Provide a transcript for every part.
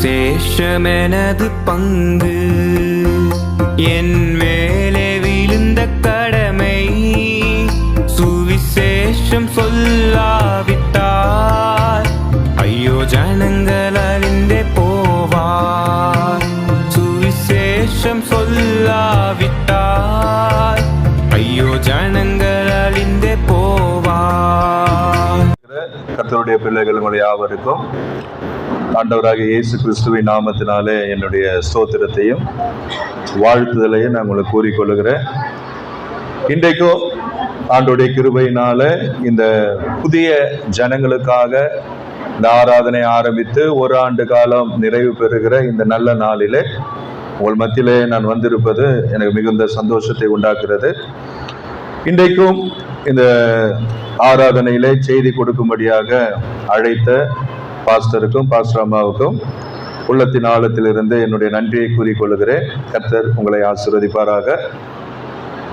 சுவிசேஷமெனது பங்கு, என் மேலே விழுந்த கடமை. சுவிசேஷம் சொல்லாவிட்டால் ஐயோ ஜனங்கள் அழிந்தே போவார். சுவிசேஷம் சொல்லாவிட்டால் ஐயோ ஜனங்கள் அழிந்தே போவார். கர்த்தருடைய பிள்ளைகள் உங்கள் யாவருக்கும் ஆண்டவராகிய இயேசு கிறிஸ்துவின் நாமத்தினாலே என்னுடைய ஸ்தோத்திரத்தையும் வாழ்த்துதலையும் நான் உங்களுக்கு கூறிக்கொள்கிறேன். இன்றைக்கும் ஆண்டோடைய கிருபையினால இந்த புதிய ஜனங்களுக்காக இந்த ஆராதனை ஆரம்பித்து ஒரு ஆண்டு காலம் நிறைவு பெறுகிற இந்த நல்ல நாளிலே உங்கள் மத்தியிலே நான் வந்திருப்பது எனக்கு மிகுந்த சந்தோஷத்தை உண்டாக்குறது. இன்றைக்கும் இந்த ஆராதனையிலே செய்தி கொடுக்கும்படியாக அழைத்த பாஸ்டருக்கும் பாஸ்டர் அம்மாவுக்கும் உள்ளத்தின் ஆழத்திலிருந்து என்னுடைய நன்றியை கூறிக்கொள்கிறேன். கர்த்தர் உங்களை ஆசீர்வதிப்பாராக.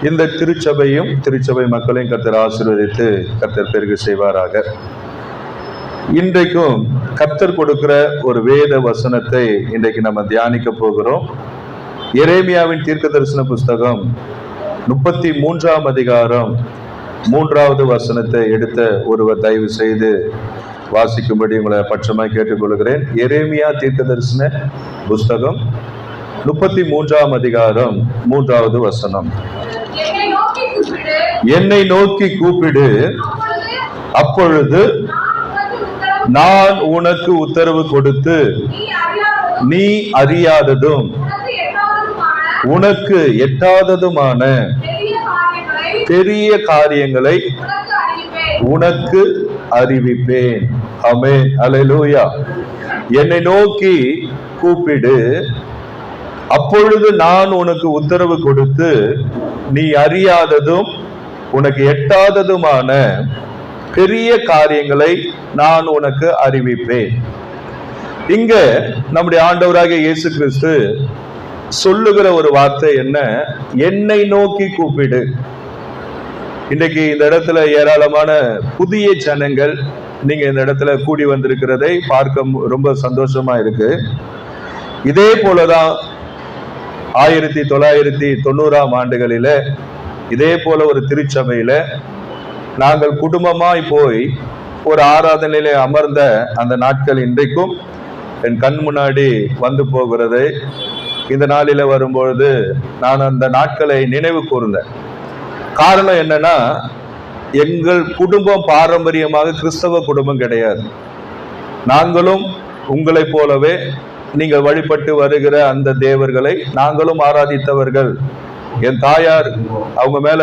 இந்த திருச்சபையும் திருச்சபை மக்களையும் கர்த்தர் ஆசீர்வதித்து கர்த்தர் பெருக செய்வாராக. இன்றைக்கும் கர்த்தர் கொடுக்கிற ஒரு வேத வசனத்தை இன்றைக்கு நம்ம தியானிக்க போகிறோம். எரேமியாவின் தீர்க்க தரிசன புஸ்தகம் 33ஆம் அதிகாரம் 3வது வசனத்தை எடுத்த ஒருவர் தயவு செய்து வாசிக்கும்படி உங்களை பட்சமாய் கேட்டுக்கொள்கிறேன். எரேமியா தீர்க்க தரிசன புஸ்தகம் 33ஆம் அதிகாரம் 3வது வசனம். என்னை நோக்கி கூப்பிடு, அப்பொழுது நான் உனக்கு உத்தரவு கொடுத்து நீ அறியாததும் உனக்கு எட்டாததுமான பெரிய காரியங்களை உனக்கு அறிவிப்பேன். ஆமென், அல்லேலூயா. என்னை நோக்கி கூப்பிடு, அப்பொழுது நான் உனக்கு உத்தரவு கொடுத்து நீ அறியாததும் உனக்கு எட்டாததுமான பெரிய காரியங்களை நான் உனக்கு அறிவிப்பேன். இங்க நம்முடைய ஆண்டவராகிய இயேசு கிறிஸ்து சொல்லுகிற ஒரு வார்த்தை என்ன? என்னை நோக்கி கூப்பிடு. இன்றைக்கு இந்த இடத்துல ஏராளமான புதிய ஜனங்கள் நீங்க இந்த இடத்துல கூடி வந்திருக்கிறதை பார்க்க ரொம்ப சந்தோஷமா இருக்கு. இதே போலதான் 1990ஆம் ஆண்டுகளில இதே போல ஒரு திருச்சபையில நாங்கள் குடும்பமாய் போய் ஒரு ஆராதனையில அமர்ந்த அந்த நாட்கள் இன்றைக்கும் என் கண் முன்னாடி வந்து போகிறது. இந்த நாளில வரும்பொழுது நான் அந்த நாட்களை நினைவு கூர்ந்தேன். காரணம் என்னன்னா, எங்கள் குடும்பம் பாரம்பரியமாக கிறிஸ்தவ குடும்பம் கிடையாது. நாங்களும் உங்களை போலவே நீங்கள் வழிபட்டு வருகிற அந்த தேவர்களை நாங்களும் ஆராதித்தவர்கள். என் தாயார் அவங்க மேல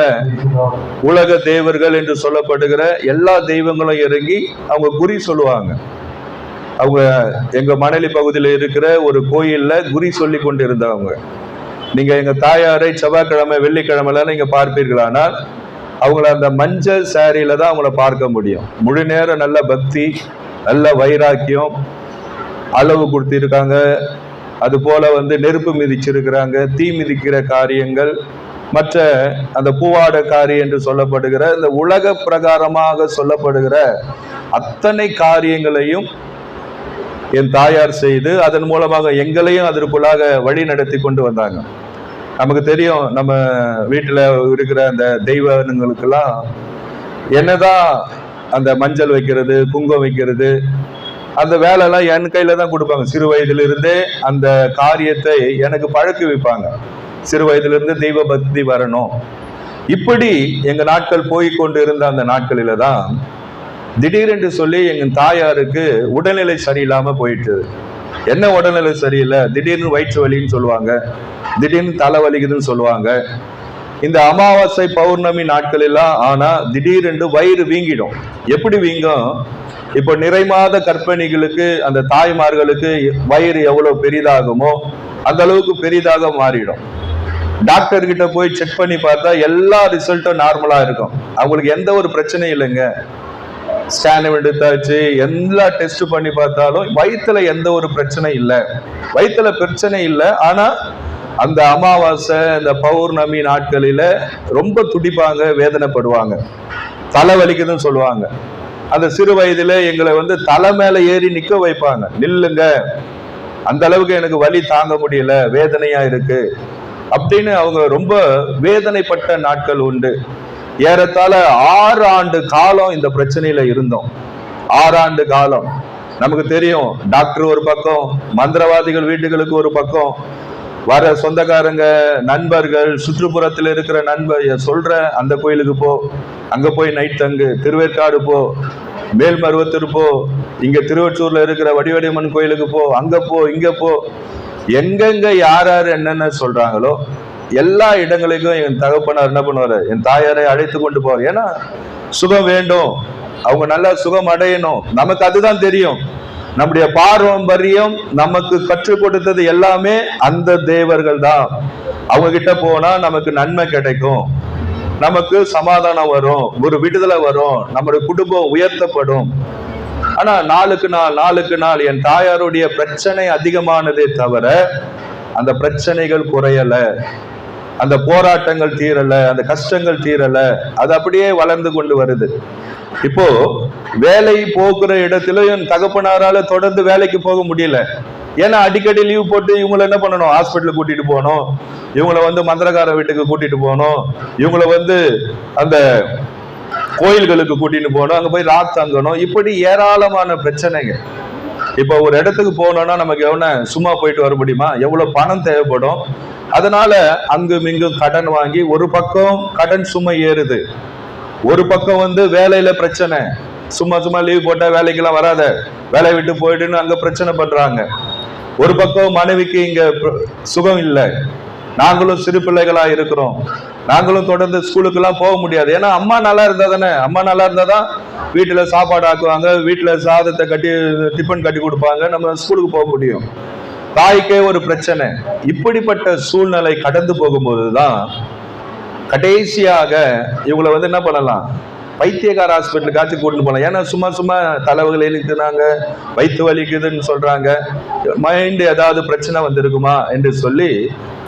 உலக தேவர்கள் என்று சொல்லப்படுகிற எல்லா தெய்வங்களும் இறங்கி அவங்க குறி சொல்லுவாங்க. அவங்க எங்க மணலி பகுதியில் இருக்கிற ஒரு கோயில்ல குறி சொல்லி கொண்டு இருந்தவங்க. நீங்க எங்க தாயாரை செவ்வாய்க்கிழமை வெள்ளிக்கிழமைல நீங்க பார்ப்பீர்களானால் அவங்கள அந்த மஞ்சள் சாரியில தான் அவங்கள பார்க்க முடியும். முழு நேரம் நல்ல பக்தி, நல்ல வைராக்கியம், அளவு கொடுத்திருக்காங்க. அது போல நெருப்பு மிதிச்சிருக்கிறாங்க, தீ மிதிக்கிற காரியங்கள், மற்ற அந்த பூவாட காரியம் என்று சொல்லப்படுகிற இந்த உலக பிரகாரமாக சொல்லப்படுகிற அத்தனை காரியங்களையும் என் தாயார் செய்து அதன் மூலமாக எங்களையும் அதற்குள்ளாக வழி நடத்தி கொண்டு வந்தாங்க. நமக்கு தெரியும், நம்ம வீட்டுல இருக்கிற அந்த தெய்வங்களுக்கெல்லாம் என்னதான் அந்த மஞ்சள் வைக்கிறது, குங்குமம் வைக்கிறது, அந்த வேலையெல்லாம் என் கையில தான் கொடுப்பாங்க. சிறு வயதிலிருந்தே அந்த காரியத்தை எனக்கு பழக்கி வைப்பாங்க. சிறு வயதிலிருந்து தெய்வ பக்தி வரணும். இப்படி எங்க நாட்கள் போய்கொண்டு இருந்த அந்த நாட்களில தான் திடீரென்று சொல்லி எங்க தாயாருக்கு உடல்நிலை சரியில்லாம போயிட்டு. என்ன உடல்நிலை சரியில்லை? திடீர்னு வயிற்று வலின்னு சொல்லுவாங்க, திடீர்னு தலை வலிக்குதுன்னு சொல்லுவாங்க. இந்த அமாவாசை பௌர்ணமி நாட்கள் எல்லாம் ஆனா திடீரென்று வயிறு வீங்கிடும். எப்படி வீங்கும்? இப்போ நிறைமாத கர்ப்பிணிகளுக்கு அந்த தாய்மார்களுக்கு வயிறு எவ்வளவு பெரிதாகுமோ அந்த அளவுக்கு பெரிதாக மாறிடும். டாக்டர் கிட்ட போய் செக் பண்ணி பார்த்தா எல்லா ரிசல்ட்டும் நார்மலா இருக்கும். அவங்களுக்கு எந்த ஒரு பிரச்சனையும் இல்லைங்க. ஸ்கேன் எடுத்தாச்சு, எல்லா டெஸ்ட் பண்ணி பார்த்தாலும் வயிற்றுல எந்த ஒரு பிரச்சனை இல்லை. வயிற்றுல பிரச்சனை இல்லை. ஆனா அந்த அமாவாசை இந்த பௌர்ணமி நாட்களில ரொம்ப துடிப்பாங்க, வேதனைப்படுவாங்க, தலை வலிக்குதுன்னு சொல்லுவாங்க. அந்த சிறு வயதுல எங்களை தலை மேல ஏறி நிக்க வைப்பாங்க. நில்லுங்க, அந்த அளவுக்கு எனக்கு வலி தாங்க முடியல, வேதனையா இருக்கு அப்படின்னு அவங்க ரொம்ப வேதனைப்பட்ட நாட்கள் உண்டு. ஏறத்தாழ 6 ஆண்டு காலம் இந்த பிரச்சனையில இருந்தோம். 6 ஆண்டு காலம். நமக்கு தெரியும், டாக்டர் ஒரு பக்கம், மந்திரவாதிகள் வீட்டுகளுக்கு ஒரு பக்கம், வர சொந்தக்காரங்க, நண்பர்கள், சுற்றுப்புறத்தில் இருக்கிற நண்பர் சொல்ற அந்த கோயிலுக்கு போ, அங்க போய் நைட் தங்கு, திருவேற்காடு போ, மேல்மருவத்தூர் போ, இங்க திருவற்றூர்ல இருக்கிற வடிவடியம்மன் கோயிலுக்கு போ, அங்க போ, இங்க போ, எங்கெங்க யார் யார் என்னென்ன சொல்றாங்களோ எல்லா இடங்களுக்கும் என் தகப்பனார் என்ன பண்ணுவாரு, என் தாயாரை அழைத்து கொண்டு போவார். ஏன்னா சுகம் வேண்டும், அவங்க நல்லா சுகம் அடையணும். நமக்கு அதுதான் தெரியும். நம்முடைய பாரம்பரியம் நமக்கு கற்றுக் கொடுத்தது எல்லாமே அந்த தேவர்கள் தான். அவங்க கிட்ட போனா நமக்கு நன்மை கிடைக்கும், நமக்கு சமாதானம் வரும், ஒரு விடுதலை வரும், நம்முடைய குடும்பம் உயர்த்தப்படும். ஆனா நாளுக்கு நாள் என் தாயாருடைய பிரச்சனை அதிகமானதே தவிர அந்த பிரச்சனைகள் குறையல, அந்த போராட்டங்கள் தீரல, அந்த கஷ்டங்கள் தீரல, அது அப்படியே வளர்ந்து கொண்டு வருது. இப்போ வேலை போக்குற இடத்துல என் தகப்பனாரால தொடர்ந்து வேலைக்கு போக முடியல. ஏன்னா அடிக்கடி லீவ் போட்டு இவங்களை என்ன பண்ணணும், ஹாஸ்பிட்டலுக்கு கூட்டிட்டு போகணும், இவங்களை மந்திரக்கார வீட்டுக்கு கூட்டிட்டு போகணும், இவங்களை அந்த கோயில்களுக்கு கூட்டிட்டு போகணும், அங்க போய் ராத் தங்கணும், இப்படி ஏராளமான பிரச்சனைங்க. இப்ப ஒரு இடத்துக்கு போனோம்னா நமக்கு எவ்வளவு சும்மா போயிட்டு வர முடியுமா, எவ்வளவு பணம் தேவைப்படும். அதனால அங்கும் இங்கும் கடன் வாங்கி ஒரு பக்கம் கடன் சுமை ஏறுது, ஒரு பக்கம் வேலையில பிரச்சனை, சும்மா லீவ் போட்டா வேலைக்கெல்லாம் வராத, வேலையை விட்டு போயிட்டுன்னு அங்க பிரச்சனை பண்றாங்க. ஒரு பக்கம் மனைவிக்கு இங்க சுகம் இல்லை, நாங்களும் சிறு பிள்ளைகளா இருக்கிறோம், நாங்களும் தொடர்ந்து ஸ்கூலுக்கு எல்லாம் போக முடியாது. ஏன்னா அம்மா நல்லா இருந்தா தானே, அம்மா நல்லா இருந்தாதான் வீட்டுல சாப்பாடு ஆக்குவாங்க, வீட்டுல சாதத்தை கட்டி டிஃபன் கட்டி கொடுப்பாங்க, நம்ம ஸ்கூலுக்கு போக முடியும். தாய்க்கே ஒரு பிரச்சனை. இப்படிப்பட்ட சூழ்நிலை கடந்து போகும்போதுதான் கடைசியாக இவங்களை என்ன பண்ணலாம், பைத்தியக்கார ஹாஸ்பிட்டலுக்காச்சும் கூட்டிட்டு போகலாம். ஏன்னா சும்மா தலைவர்கள் இழுக்குனாங்க, வயிற்று வலிக்குதுன்னு சொல்றாங்க, மைண்ட் ஏதாவது பிரச்சனை வந்திருக்குமா என்று சொல்லி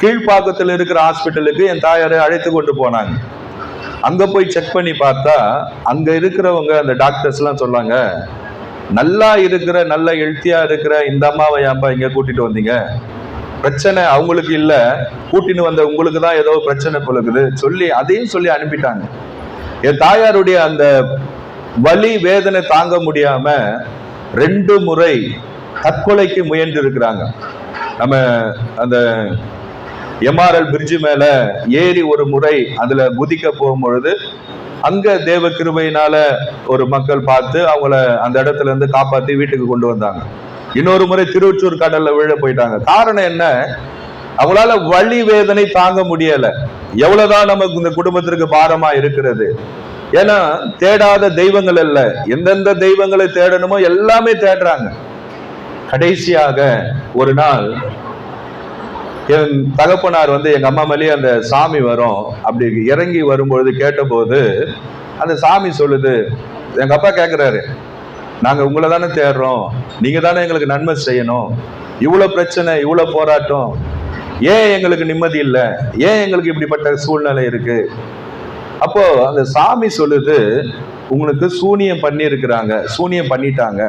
கீழ்ப்பாக்கத்தில் இருக்கிற ஹாஸ்பிட்டலுக்கு என் தாயாரை அழைத்து கொண்டு போனாங்க. அங்க போய் செக் பண்ணி பார்த்தா அங்க இருக்கிறவங்க, அந்த டாக்டர்ஸ் எல்லாம் சொன்னாங்க, நல்லா இருக்கிற, நல்ல ஹெல்த்தியா இருக்கிற இந்த அம்மாவை ஏன்பா இங்க கூட்டிட்டு வந்தீங்க, பிரச்சனை அவங்களுக்கு இல்ல, கூட்டின்னு வந்த உங்களுக்கு தான் ஏதோ பிரச்சனை போலக்குது சொல்லி அதையும் சொல்லி அனுப்பிட்டாங்க. என் தாயாருடைய அந்த வலி வேதனை தாங்க முடியாம 2 முறை தற்கொலைக்கு முயன்று இருக்கிறாங்க. நம்ம அந்த எம்ஆர்எல் பிரிட்ஜு மேல ஏறி ஒரு முறை அதுல குதிக்க போகும்பொழுது அங்க தேவ கிருபையினால ஒரு மக்கள் பார்த்து அவங்கள அந்த இடத்துல இருந்து காப்பாத்தி வீட்டுக்கு கொண்டு வந்தாங்க. இன்னொரு முறை திருவற்றூர் கடல்ல விழ போயிட்டாங்க. காரணம் என்ன, அவங்களால வலி வேதனை தாங்க முடியல. எவ்வளவுதான் நமக்கு இந்த குடும்பத்திற்கு பாரமா இருக்கிறது. ஏன்னா தேடாத தெய்வங்கள் அல்ல, எந்தெந்த தெய்வங்களை தேடணுமோ எல்லாமே தேடுறாங்க. கடைசியாக ஒரு நாள் என் தகப்பனார் எங்க அம்மா மேலேயே அந்த சாமி வரும், அப்படி இறங்கி வரும்பொழுது கேட்டபோது அந்த சாமி சொல்லுது, எங்க அப்பா கேட்கிறாரு, நாங்க உங்களை தானே தேடுறோம், நீங்க தானே எங்களுக்கு நன்மை செய்யணும், இவ்வளவு பிரச்சனை இவ்வளவு போராட்டம், ஏன் எங்களுக்கு நிம்மதி இல்லை, ஏன் எங்களுக்கு இப்படிப்பட்ட சூழ்நிலை இருக்கு? அப்போ அந்த சாமி சொல்லுது, உங்களுக்கு சூனியம் பண்ணியிருக்கிறாங்க, சூனியம் பண்ணிட்டாங்க,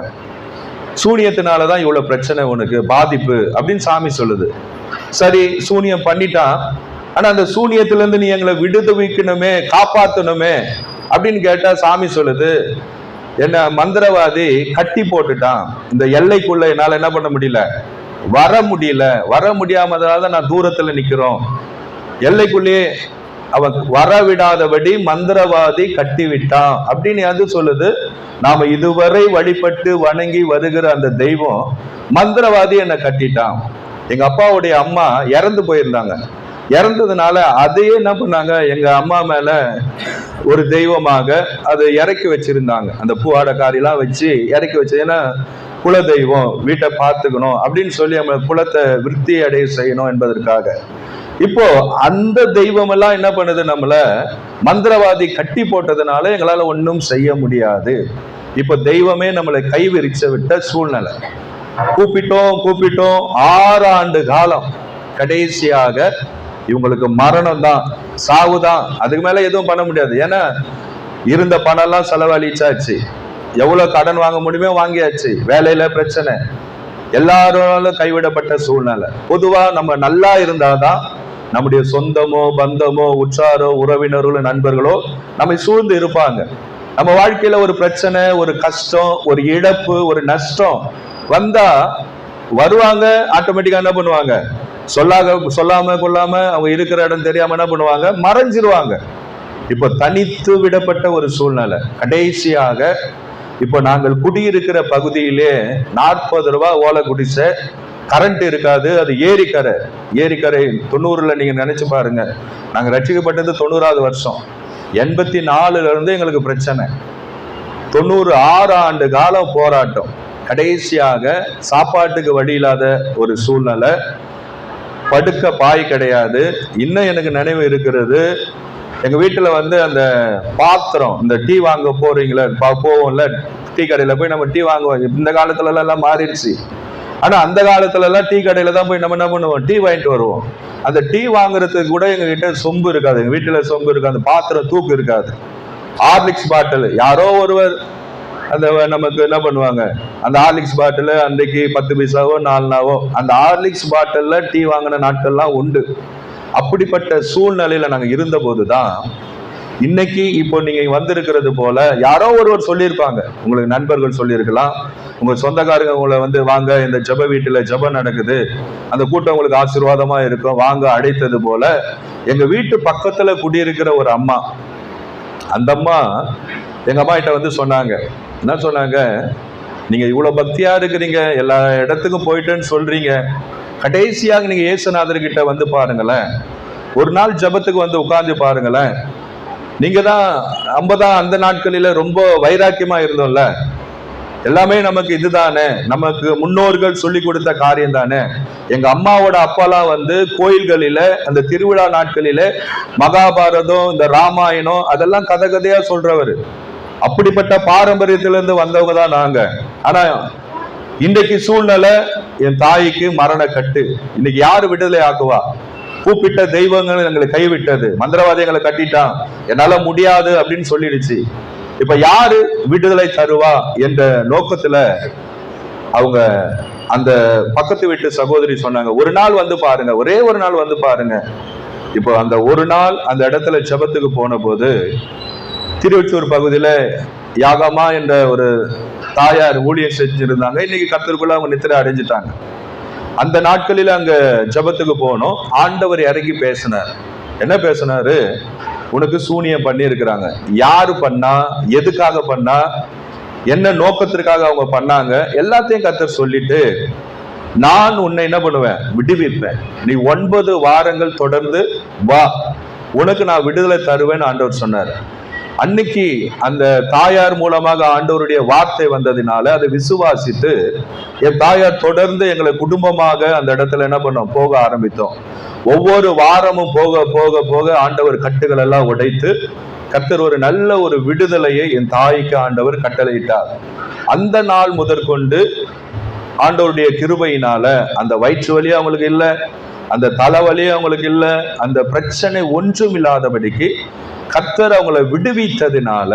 சூனியத்தினாலதான் இவ்வளவு பிரச்சனை, உனக்கு பாதிப்பு அப்படின்னு சாமி சொல்லுது. சரி, சூனியம் பண்ணிட்டான், ஆனா அந்த சூனியத்துல இருந்து நீ எங்களை விடுவிக்கணுமே, காப்பாத்தணுமே அப்படின்னு கேட்டா சாமி சொல்லுது, என்ன மந்திரவாதி கட்டி போட்டுட்டான், இந்த எல்லைக்குள்ள என்னால என்ன பண்ண முடியல, வர முடியல, வர முடியாமதால நான் தூரத்துல நிக்கிறோம், எல்லைக்குள்ளேயே அவன் வர விடாதபடி மந்திரவாதி கட்டி விட்டான் அப்படின்னு அது சொல்லுது. நாம இதுவரை வழிபட்டு வணங்கி வருகிற அந்த தெய்வம் மந்திரவாதி என்னை கட்டிட்டான். எங்க அப்பாவுடைய அம்மா இறந்து போயிருந்தாங்க. இறந்ததுனால அதையே என்ன பண்ணாங்க, எங்க அம்மா மேல ஒரு தெய்வமாக அதை இறக்கி வச்சிருந்தாங்க. அந்த பூவாடக்காரிலாம் வச்சு இறக்கி வச்சு, ஏன்னா குல தெய்வம், வீட்டை பார்த்துக்கணும் அப்படின்னு சொல்லி நம்ம குலத்தை விருத்தி அடைய செய்யணும் என்பதற்காக. இப்போ அந்த தெய்வம் எல்லாம் என்ன பண்ணுது, நம்மள மந்திரவாதி கட்டி போட்டதுனால எங்களால ஒன்றும் செய்ய முடியாது. இப்போ தெய்வமே நம்மளை கைவிரிச்ச விட்ட சூழ்நிலை. கூப்பிட்டோம் 6 ஆண்டு காலம். கடைசியாக இவங்களுக்கு மரணம் தான், சாவு தான், அதுக்கு மேல எதுவும் பண்ண முடியாது. ஏன்னா இருந்த பணம் எல்லாம் செலவழிச்சாச்சு, எவ்வளவு கடன் வாங்க முடியுமோ வாங்கியாச்சு, வேலையில பிரச்சனை, எல்லாராலும் கைவிடப்பட்ட சூழ்நிலை. பொதுவா நம்ம நல்லா இருந்தாதான் நம்முடைய சொந்தமோ பந்தமோ உற்றாரோ உறவினர்களோ நண்பர்களோ நம்மை சூழ்ந்து இருப்பாங்க. நம்ம வாழ்க்கையில ஒரு பிரச்சனை, ஒரு கஷ்டம், ஒரு இழப்பு, ஒரு நஷ்டம் வந்தா வருவாங்க, ஆட்டோமேட்டிக்கா என்ன பண்ணுவாங்க, சொல்லாம கொள்ளாம அவங்க இருக்கிற இடம் தெரியாம என்ன பண்ணுவாங்க, மறைஞ்சிருவாங்க. இப்போ தனித்து விடப்பட்ட ஒரு சூழ்நிலை. கடைசியாக இப்போ நாங்கள் குடியிருக்கிற பகுதியிலே 40 ரூபாய் ஓலை குடிசை, கரண்ட் இருக்காது. அது ஏரிக்கரை. 90ல நீங்க நினைச்சு பாருங்க. நாங்க ரட்சிக்கப்பட்டது 90வது வருஷம். 84ல இருந்து எங்களுக்கு பிரச்சனை. 96 ஆண்டு காலம் போராட்டம். கடைசியாக சாப்பாட்டுக்கு வழி இல்லாத ஒரு சூழ்நிலை. படுக்க பாய் கிடையாது. இன்னும் எனக்கு நினைவு இருக்கிறது, எங்க வீட்டுல அந்த பாத்திரம், இந்த டீ வாங்க போறீங்களா, போவோம்ல டீ கடையில போய் நம்ம டீ வாங்குவோம். இந்த காலத்துல எல்லாம் மாறிடுச்சு. ஆனா அந்த காலத்துல எல்லாம் டீ கடையில தான் போய் நம்ம என்ன பண்ணுவோம், டீ வாங்கிட்டு வருவோம். அந்த டீ வாங்குறதுக்கு கூட எங்க கிட்ட சொம்பு இருக்காது. எங்க வீட்டுல சொம்பு இருக்காது, அந்த பாத்திரம் தூக்கு இருக்காது. ஹார்லிக்ஸ் பாட்டில் யாரோ ஒருவர் அந்த நமக்கு என்ன பண்ணுவாங்க, அந்த ஹார்லிக்ஸ் பாட்டில் அன்றைக்கு 10 பைசாவோ 4 அந்த ஹார்லிக்ஸ் பாட்டில்ல டீ வாங்கின நாட்கள்லாம் உண்டு. அப்படிப்பட்ட சூழ்நிலையில நாங்க இருந்த போதுதான் இன்னைக்கு இப்போ நீங்க வந்திருக்கிறது போல யாரோ ஒருவர் சொல்லியிருப்பாங்க, உங்களுக்கு நண்பர்கள் சொல்லியிருக்கலாம், உங்க சொந்தக்காரங்க உங்களை வாங்க இந்த ஜப வீட்டுல ஜபம் நடக்குது, அந்த கூட்டம் உங்களுக்கு ஆசீர்வாதமா இருக்கும், வாங்க அழைத்தது போல. எங்க வீட்டு பக்கத்துல குடியிருக்கிற ஒரு அம்மா, அந்த அம்மா எங்க அம்மா கிட்ட சொன்னாங்க, என்ன சொன்னாங்க, நீங்க இவ்வளவு பக்தியா இருக்கிறீங்க, எல்லா இடத்துக்கும் போயிட்டேன்னு சொல்றீங்க, கடைசியாக நீங்க இயேசுநாதர்கிட்ட பாருங்களேன், ஒரு நாள் ஜபத்துக்கு உட்கார்ந்து பாருங்களேன். நீங்க தான் நம்ம தான் அந்த நாட்களில ரொம்ப வைராக்கியமா இருந்தோம்ல, எல்லாமே நமக்கு இதுதானே, நமக்கு முன்னோர்கள் சொல்லி கொடுத்த காரியம் தானே. எங்க அம்மாவோட அப்பாலாம் கோயில்களில அந்த திருவிழா நாட்களில மகாபாரதம், இந்த ராமாயணம் அதெல்லாம் கதை கதையா சொல்றவர். அப்படிப்பட்ட பாரம்பரியத்திலிருந்து வந்தவங்க தான் நாங்க. ஆனா இன்றைக்கு சூழ்நிலை, என் தாய்க்கு மரண கட்டு. இன்னைக்கு யாரு விடுதலை ஆக்குவா? கூப்பிட்ட தெய்வங்கள் எங்களை கைவிட்டது, மந்திரவாதி எங்களை கட்டிட்டான், என்னால முடியாது அப்படின்னு சொல்லிடுச்சு. இப்ப யாரு விடுதலை தருவா என்ற நோக்கத்துல அவங்க அந்த பக்கத்து வீட்டு சகோதரி சொன்னாங்க, ஒரு நாள் பாருங்க, ஒரே ஒரு நாள் பாருங்க. இப்போ அந்த ஒரு நாள் அந்த இடத்துல ஜெபத்துக்கு போன போது, திருவொற்றியூர் பகுதியில யாகமா என்ற ஒரு தாயார் ஊழியம் செஞ்சிருந்தாங்க. இன்னைக்கு கர்த்தருக்குள்ள அவங்க நித்திரை அடைஞ்சிட்டாங்க. அந்த நாட்களில் அங்க ஜபத்துக்கு போனோம். ஆண்டவர் இறங்கி பேசினார். என்ன பேசினாரு, உனக்கு சூனியம் பண்ணி இருக்கிறாங்க, யாரு பண்ணா, எதுக்காக பண்ணா, என்ன நோக்கத்திற்காக அவங்க பண்ணாங்க, எல்லாத்தையும் கர்த்தர் சொல்லிட்டு, நான் உன்னை என்ன பண்ணுவேன், விடுவிப்பேன், நீ 9 வாரங்கள் தொடர்ந்து வா, உனக்கு நான் விடுதலை தருவேன்னு ஆண்டவர் சொன்னார். அன்னைக்கு அந்த தாயார் மூலமாக ஆண்டவருடைய வார்த்தை வந்ததினால அதை விசுவாசித்து என் தாயார் தொடர்ந்து எங்களை குடும்பமாக அந்த இடத்துல என்ன பண்ணோம், போக ஆரம்பித்தோம். ஒவ்வொரு வாரமும் போக போக போக ஆண்டவர் கட்டுகள் எல்லாம் உடைத்து கர்த்தர் ஒரு நல்ல ஒரு விடுதலையை என் தாய்க்கு ஆண்டவர் கட்டளையிட்டார். அந்த நாள் முதற்கொண்டு ஆண்டவருடைய கிருபையினால அந்த வயிற்று வலி அவங்களுக்கு இல்லை, அந்த தலைவலி அவங்களுக்கு இல்லை, அந்த பிரச்சனை ஒன்றும் இல்லாதபடிக்கு கர்த்தர் அவங்களை விடுவித்ததினால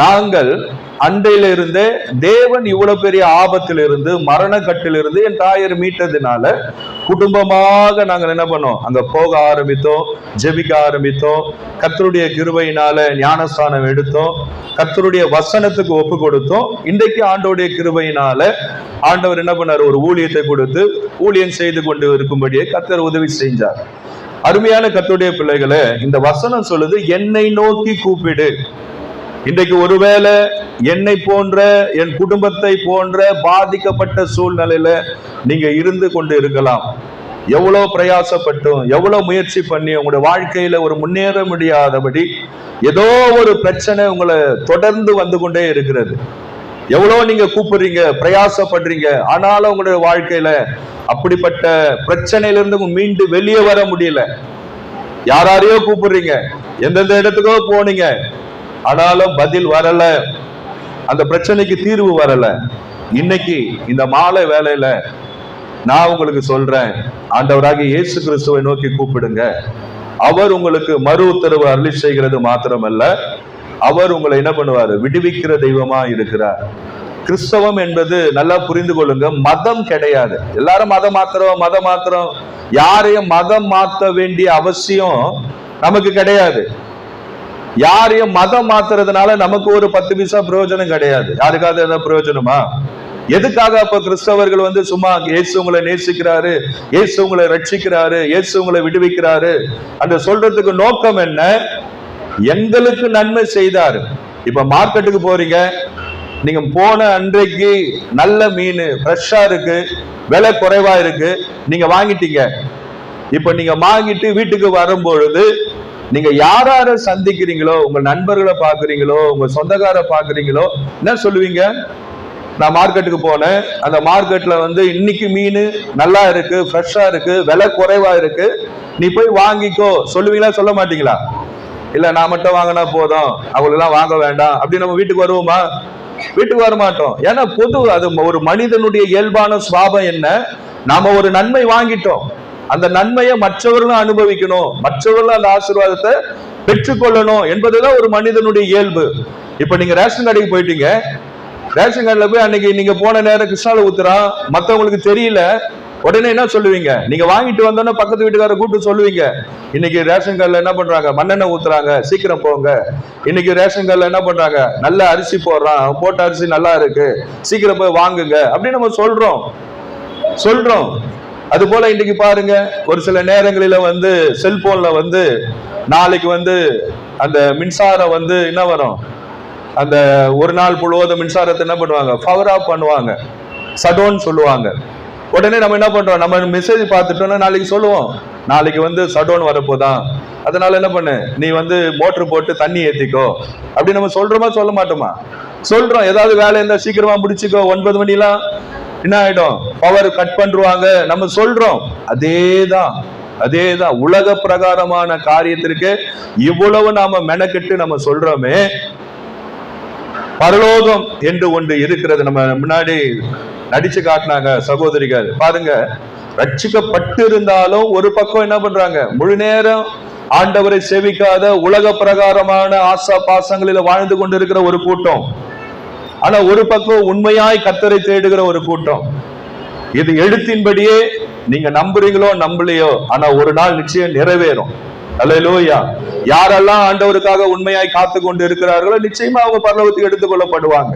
நாங்கள் அண்டையில இருந்தே தேவன் இவ்வளவு பெரிய ஆபத்திலிருந்து மரண கட்டிலிருந்து என் தாயர் மீட்டதினால குடும்பமாக நாங்கள் என்ன பண்ணோம், அங்க போக ஆரம்பித்தோம், ஜெபிக்க ஆரம்பித்தோம். கர்த்தருடைய கிருபையினால ஞானஸ்தானம் எடுத்தோம், கர்த்தருடைய வசனத்துக்கு ஒப்பு கொடுத்தோம். இன்றைக்கு ஆண்டவருடைய கிருபையினால ஆண்டவர் என்ன பண்ணார், ஒரு ஊழியத்தை கொடுத்து ஊழியம் செய்து கொண்டு இருக்கும்படியே கர்த்தர் உதவி செஞ்சார். அருமையான கர்த்தருடைய பிள்ளைகளே, இந்த வசனம் சொல்லுது, என்னை நோக்கி கூப்பிடு. இன்றைக்கு ஒருவேளை என்னை போன்ற என் குடும்பத்தை போன்ற பாதிக்கப்பட்ட சூழ்நிலையில நீங்க இருந்து கொண்டு இருக்கலாம். எவ்வளவு பிரயாசப்பட்டும் எவ்வளவு முயற்சி பண்ணி உங்களுடைய வாழ்க்கையில ஒரு முன்னேற முடியாதபடி ஏதோ ஒரு பிரச்சனை உங்களை தொடர்ந்து வந்து கொண்டே இருக்கிறது. எவ்வளவு நீங்க கூப்பிடுறீங்க, பிரயாசப்படுறீங்க, ஆனாலும் உங்களுடைய வாழ்க்கையில அப்படிப்பட்ட பிரச்சனையிலிருந்து மீண்டு வெளியே வர முடியல. யாரையோ கூப்பிடுறீங்க, எந்தெந்த இடத்துக்கோ போனீங்க, ஆனாலும் பதில் வரல, அந்த பிரச்சனைக்கு தீர்வு வரல. இன்னைக்கு இந்த மாலை வேளையில நான் உங்களுக்கு சொல்றேன், ஆண்டவராகிய இயேசு கிறிஸ்துவை நோக்கி கூப்பிடுங்க. அவர் உங்களுக்கு மறு உத்தரவு அருளி செய்கிறது மாத்திரமல்ல, அவர் உங்களை என்ன பண்ணுவாரு, விடுவிக்கிற தெய்வமா இருக்கிறார். கிறிஸ்தவம் என்பது நல்லா புரிந்து கொள்ளுங்க, மதம் கிடையாது. எல்லாரும் மதம் மாத்திரம் யாரையும் மதம் மாற்ற வேண்டிய அவசியம் நமக்கு கிடையாது. யாரையும் மதம் மாத்துறதுனால நமக்கு ஒரு 10 பைசா பிரயோஜனம் கிடையாது. யாருக்காவது ஏதாவது பிரயோஜனமா? எதுக்காக அப்ப கிறிஸ்தவர்கள் சும்மா இயேசு உங்களை நேசிக்கிறாரு, இயேசு உங்களை ரட்சிக்கிறாரு, இயேசு உங்களை விடுவிக்கிறாரு அந்த சொல்றதுக்கு நோக்கம் என்ன? எங்களுக்கு நன்மை செய்தாரு. இப்ப மார்க்கெட்டுக்கு போறீங்க, நீங்க போன அன்றைக்கு நல்ல மீன் ஃப்ரெஷ்ஷா இருக்கு, விலை குறைவா இருக்கு, நீங்க வாங்கிட்டீங்க. இப்ப நீங்க வாங்கிட்டு வீட்டுக்கு வரும்பொழுது நீங்க யார சந்திக்கிறீங்களோ, உங்க நண்பர்களை பாக்குறீங்களோ, உங்க சொந்தக்கார பாக்குறீங்களோ, என்ன சொல்லுவீங்க? நான் மார்க்கெட்டுக்கு போனேன், அந்த மார்க்கெட்ல இன்னைக்கு மீன் நல்லா இருக்கு, ஃப்ரெஷ்ஷா இருக்கு, விலை குறைவா இருக்கு, நீ போய் வாங்கிக்கோ சொல்லுவீங்களா சொல்ல மாட்டீங்களா? இல்ல நான் மட்டும் வாங்கினா போதும், அவங்களெல்லாம் வாங்க வேண்டாம் அப்படி நம்ம வீட்டுக்கு வருவோமா? வீட்டுக்கு வர மாட்டோம். ஏன்னா அது ஒரு மனிதனுடைய இயல்பான சுபாவம் என்ன? நாம ஒரு நன்மை வாங்கிட்டோம், அந்த நன்மையை மற்றவர்களும் அனுபவிக்கணும், மற்றவர்களும் அந்த ஆசீர்வாதத்தை பெற்றுக்கொள்ளணும் என்பதுதான் ஒரு மனிதனுடைய இயல்பு. இப்ப நீங்க ரேஷன் கடைக்கு போயிட்டீங்க, ரேஷன் கடையில போய் அன்னைக்கு நீங்க போன நேரம் கிருஷ்ணால ஊத்துறான், மத்தவங்களுக்கு தெரியல, உடனே என்ன சொல்லுவீங்க? நீங்க வாங்கிட்டு வந்தோன்னா பக்கத்து வீட்டுக்கார கூப்பிட்டு சொல்லுவீங்க, இன்னைக்கு ரேஷன் கடையில என்ன பண்றாங்க, மண்ணெண்ணெய் ஊத்துறாங்க, சீக்கிரம் போங்க. இன்னைக்கு ரேஷன் கடையில என்ன பண்றாங்க, நல்ல அரிசி போடுறான், போட்ட அரிசி நல்லா இருக்கு, சீக்கிரம் போய் வாங்குங்க அப்படின்னு நம்ம சொல்றோம். அது போல இன்னைக்கு பாருங்க, ஒரு சில நேரங்களில செல்போன்ல நாளைக்கு அந்த மின்சாரம் என்ன வரும், அந்த ஒரு நாள் முழுவதும் மின்சாரத்தை என்ன பண்ணுவாங்க, பவர் ஆஃப் பண்ணுவாங்க, சடோன் சொல்லுவாங்க. உடனே நம்ம என்ன பண்றோம், நம்ம மெசேஜ் பார்த்துட்டோம்னா நாளைக்கு சொல்லுவோம், நாளைக்கு சடோன் வரப்போதான், அதனால என்ன பண்ணு, நீ மோட்டர் போட்டு தண்ணி ஏத்திக்கோ அப்படி நம்ம சொல்றோமா சொல்ல மாட்டோமா? சொல்றோம். ஏதாவது வேலை இருந்தா சீக்கிரமா முடிச்சுக்கோ, 9 மணிலாம் என்ன ஆயிடும், பவர் கட் பண்ணுவாங்க நம்ம சொல்றோம். அதேதான் உலக பிரகாரமான காரியத்திற்கு இவ்வளவு நாம மெனக்கெட்டு நம்ம சொல்றோமே. பரலோகம் என்று ஒன்று இருக்கிறது, நம்ம முன்னாடி நடிச்சு காட்டினாங்க சகோதரிகள். பாருங்க, ரட்சிக்கப்பட்டு இருந்தாலும் ஒரு பக்கம் என்ன பண்றாங்க, முழு நேரம் ஆண்டவரை சேவிக்காத உலக பிரகாரமான ஆசா பாசங்களில வாழ்ந்து கொண்டிருக்கிற ஒரு கூட்டம். ஆனா ஒரு பக்கம் உண்மையாய் கர்த்தரை தேடுகிற ஒரு கூட்டம். இது எழுத்தின்படியே நீங்க நம்புறீங்களோ நம்பலையோ, ஆனா ஒரு நாள் நிச்சயம் நிறைவேறும். அல்லேலூயா. யாரெல்லாம் ஆண்டவருக்காக உண்மையாய் காத்து கொண்டு இருக்கிறார்களோ நிச்சயமா அவங்க பரலோகத்துக்கு எடுத்துக் கொள்ளப்படுவாங்க.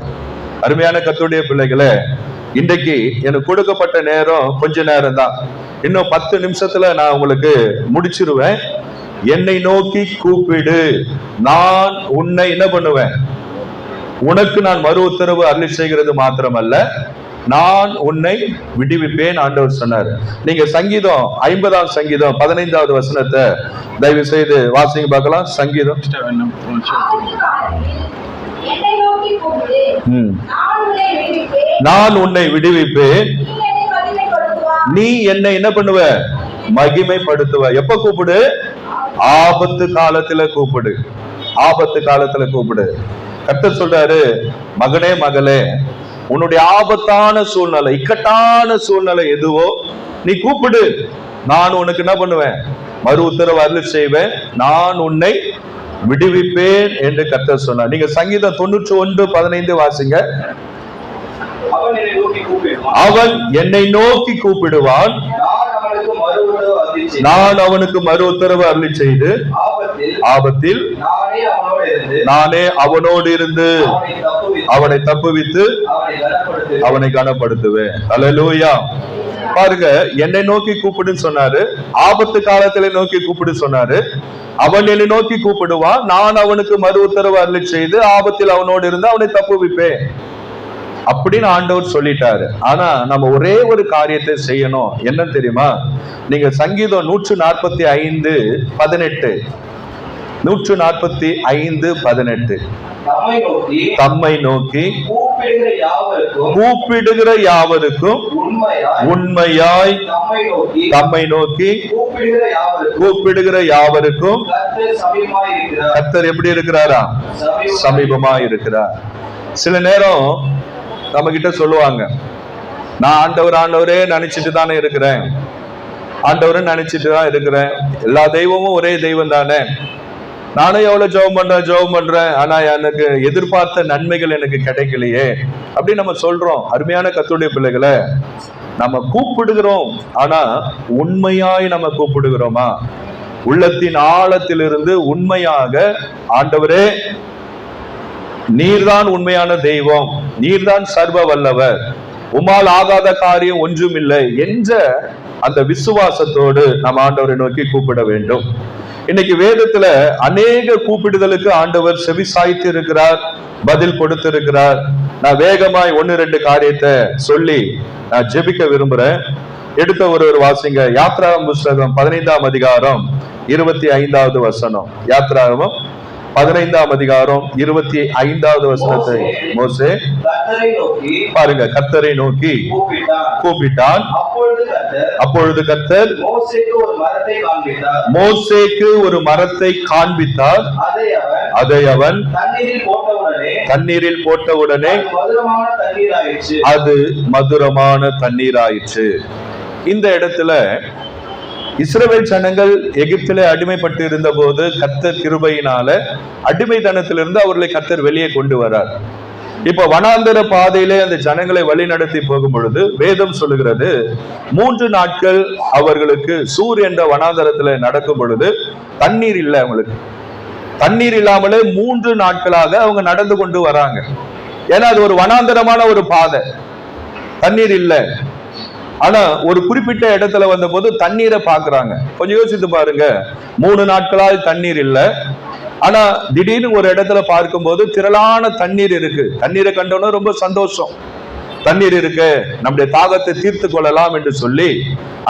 அருமையான கர்த்தருடைய பிள்ளைகளே, இன்றைக்கு எனக்கு கொடுக்கப்பட்ட நேரம் கொஞ்ச நேரம் தான், இன்னும் 10 நிமிஷத்துல நான் உங்களுக்கு முடிச்சிருவேன். என்னை நோக்கி கூப்பிடு, நான் உன்னை என்ன பண்ணுவேன், உனக்கு நான் மறு உத்தரவு அருளி செய்கிறது மாத்திரமல்ல, நான் உன்னை விடுவிப்பேன் ஆண்டவர் சொன்னார். நீங்க சங்கீதம் 50ஆம் சங்கீதம் 15வது வசனத்தை தயவு செய்து வாசிங்க பார்க்கலாம். சங்கீதம் நான் உன்னை விடுவிப்பேன், நீ என்னை என்ன பண்ணுவ, மகிமைப்படுத்துவ. எப்ப கூப்பிடு, ஆபத்து காலத்துல கூப்பிடு, ஆபத்து காலத்துல கூப்பிடு. கர்த்தர் சொல்றாரு, மகனே மகளே, உன்னுடைய ஆபத்தான சூழ்நிலை, இக்கட்டான சூழ்நிலை எதுவோ நீ கூப்பிடு, நான் உனக்கு என்ன பண்ணுவேன், மறு உத்தரவு அருளி செய்வேன், நான் உன்னை விடுவிப்பேன் என்று கர்த்தர் சொன்னார். நீங்க சங்கீதம் 91:15 வாசிங்க. அவன் என்னை நோக்கி கூப்பிடுவான், நான் அவனுக்கு மறு உத்தரவு அருளி செய்து ஆபத்தில் நானே அவனோடு இருந்து அவனை தப்புவித்து அவனை கனப்படுத்துவேன். அல்லேலூயா. பாருங்க, என்னை நோக்கி கூப்பிடுன்னு சொன்னாரு, ஆபத்து காலத்துல நோக்கி கூப்பிடு சொன்னாரு. அவன் என்னை நோக்கி கூப்பிடுவான், நான் அவனுக்கு மறு உத்தரவு அருளி செய்து ஆபத்தில் அவனோடு இருந்து அவனை தப்புவிப்பேன் அப்படின்னு ஆண்டவர் சொல்லிட்டாரு. ஆனா நம்ம ஒரே ஒரு காரியத்தை செய்யணும். என்ன தெரியுமா? நீங்க சங்கீதம் 145:18 145:18 தம்மை நோக்கி கூப்பிடுகிற யாவருக்கும் உண்மையாய் தம்மை நோக்கி கூப்பிடுகிற யாவருக்கும் கர்த்தர் எப்படி இருக்கிறாரா? சமீபமாய் இருக்கிறார். சில நேரம் நம்ம கிட்ட சொல்லுவாங்க, நான் ஆண்டவரே நினைச்சிட்டு தானே இருக்கிறேன், ஆண்டவரை நினைச்சிட்டு தான் இருக்கிறேன், எல்லா தெய்வமும் ஒரே தெய்வம் தானே, நானும் எவ்வளவு ஜெபம் பண்றேன், ஆனா எனக்கு எதிர்பார்த்த நன்மைகள் எனக்கு கிடைக்கலையே அப்படி நம்ம சொல்றோம். அருமையான கர்த்தருடைய பிள்ளைகளை, நம்ம கூப்பிடுகிறோம், ஆனா உண்மையாய் நம்ம கூப்பிடுகிறோமா? உள்ளத்தின் ஆழத்திலிருந்து உண்மையாக, ஆண்டவரே நீர்தான் உண்மையான தெய்வம், நீர்தான் சர்வ வல்லவர், உம்மால் ஆகாத காரியம் ஒன்றும் இல்லை என்ற அந்த விசுவாசத்தோடு நம்ம ஆண்டவரை நோக்கி கூப்பிட வேண்டும். இன்னைக்கு வேதத்துல அநேக கூப்பிடுதலுக்கு ஆண்டவர் செவி சாய்த்து இருக்கிறார், பதில் கொடுத்திருக்கிறார். நான் வேகமாய் 1-2 காரியத்தை சொல்லி நான் ஜெபிக்க விரும்புறேன். எடுத்த ஒரு வாசிங்க. யாத்ராகமம் புஸ்தகம் 15ஆம் அதிகாரம் 25வது வசனம். யாத்ராகமம் 15ஆம் அதிகாரம் 25வது வசனத்தை மோசே பாருங்க, கர்த்தரை நோக்கி கூப்பிட்டான். அப்பொழுது கர்த்தர் மோசேக்கு ஒரு மரத்தை காண்பித்தார். அதை அவன் தண்ணீரில் போட்டவுடனே அது மதுரமான தண்ணீராயிற்று. இந்த இடத்துல இஸ்ரவேல் ஜனங்கள் எகிப்திலே அடிமைப்பட்டு இருந்த போது கர்த்தர் கிருபையினால அடிமைத்தனத்திலிருந்து அவர்களை கர்த்தர் வெளியே கொண்டு வரார். இப்ப வனாந்தர பாதையிலே அந்த ஜனங்களை வழி நடத்தி போகும் பொழுது வேதம் சொல்லுகிறது, 3 நாட்கள் அவர்களுக்கு சூர் என்ற வனாந்தரத்துல நடக்கும் பொழுது தண்ணீர் இல்லை. அவங்களுக்கு தண்ணீர் இல்லாமலே 3 நாட்களாக அவங்க நடந்து கொண்டு வராங்க. ஏன்னா அது ஒரு வனாந்தரமான ஒரு பாதை, தண்ணீர் இல்லை. ஆனா ஒரு குறிப்பிட்ட இடத்துல வந்த போது தண்ணீரை பாக்குறாங்க. கொஞ்சம் யோசித்து பாருங்க, 3 நாட்களால் தண்ணீர் இல்லை. ஆனா திடீர்னு ஒரு இடத்துல பார்க்கும்போது திரளான தண்ணீர் இருக்கு. தண்ணீரை கண்டோன்னா ரொம்ப சந்தோஷம். தண்ணீர் இருக்கு, நம்முடைய தாகத்தை தீர்த்து கொள்ளலாம் என்று சொல்லி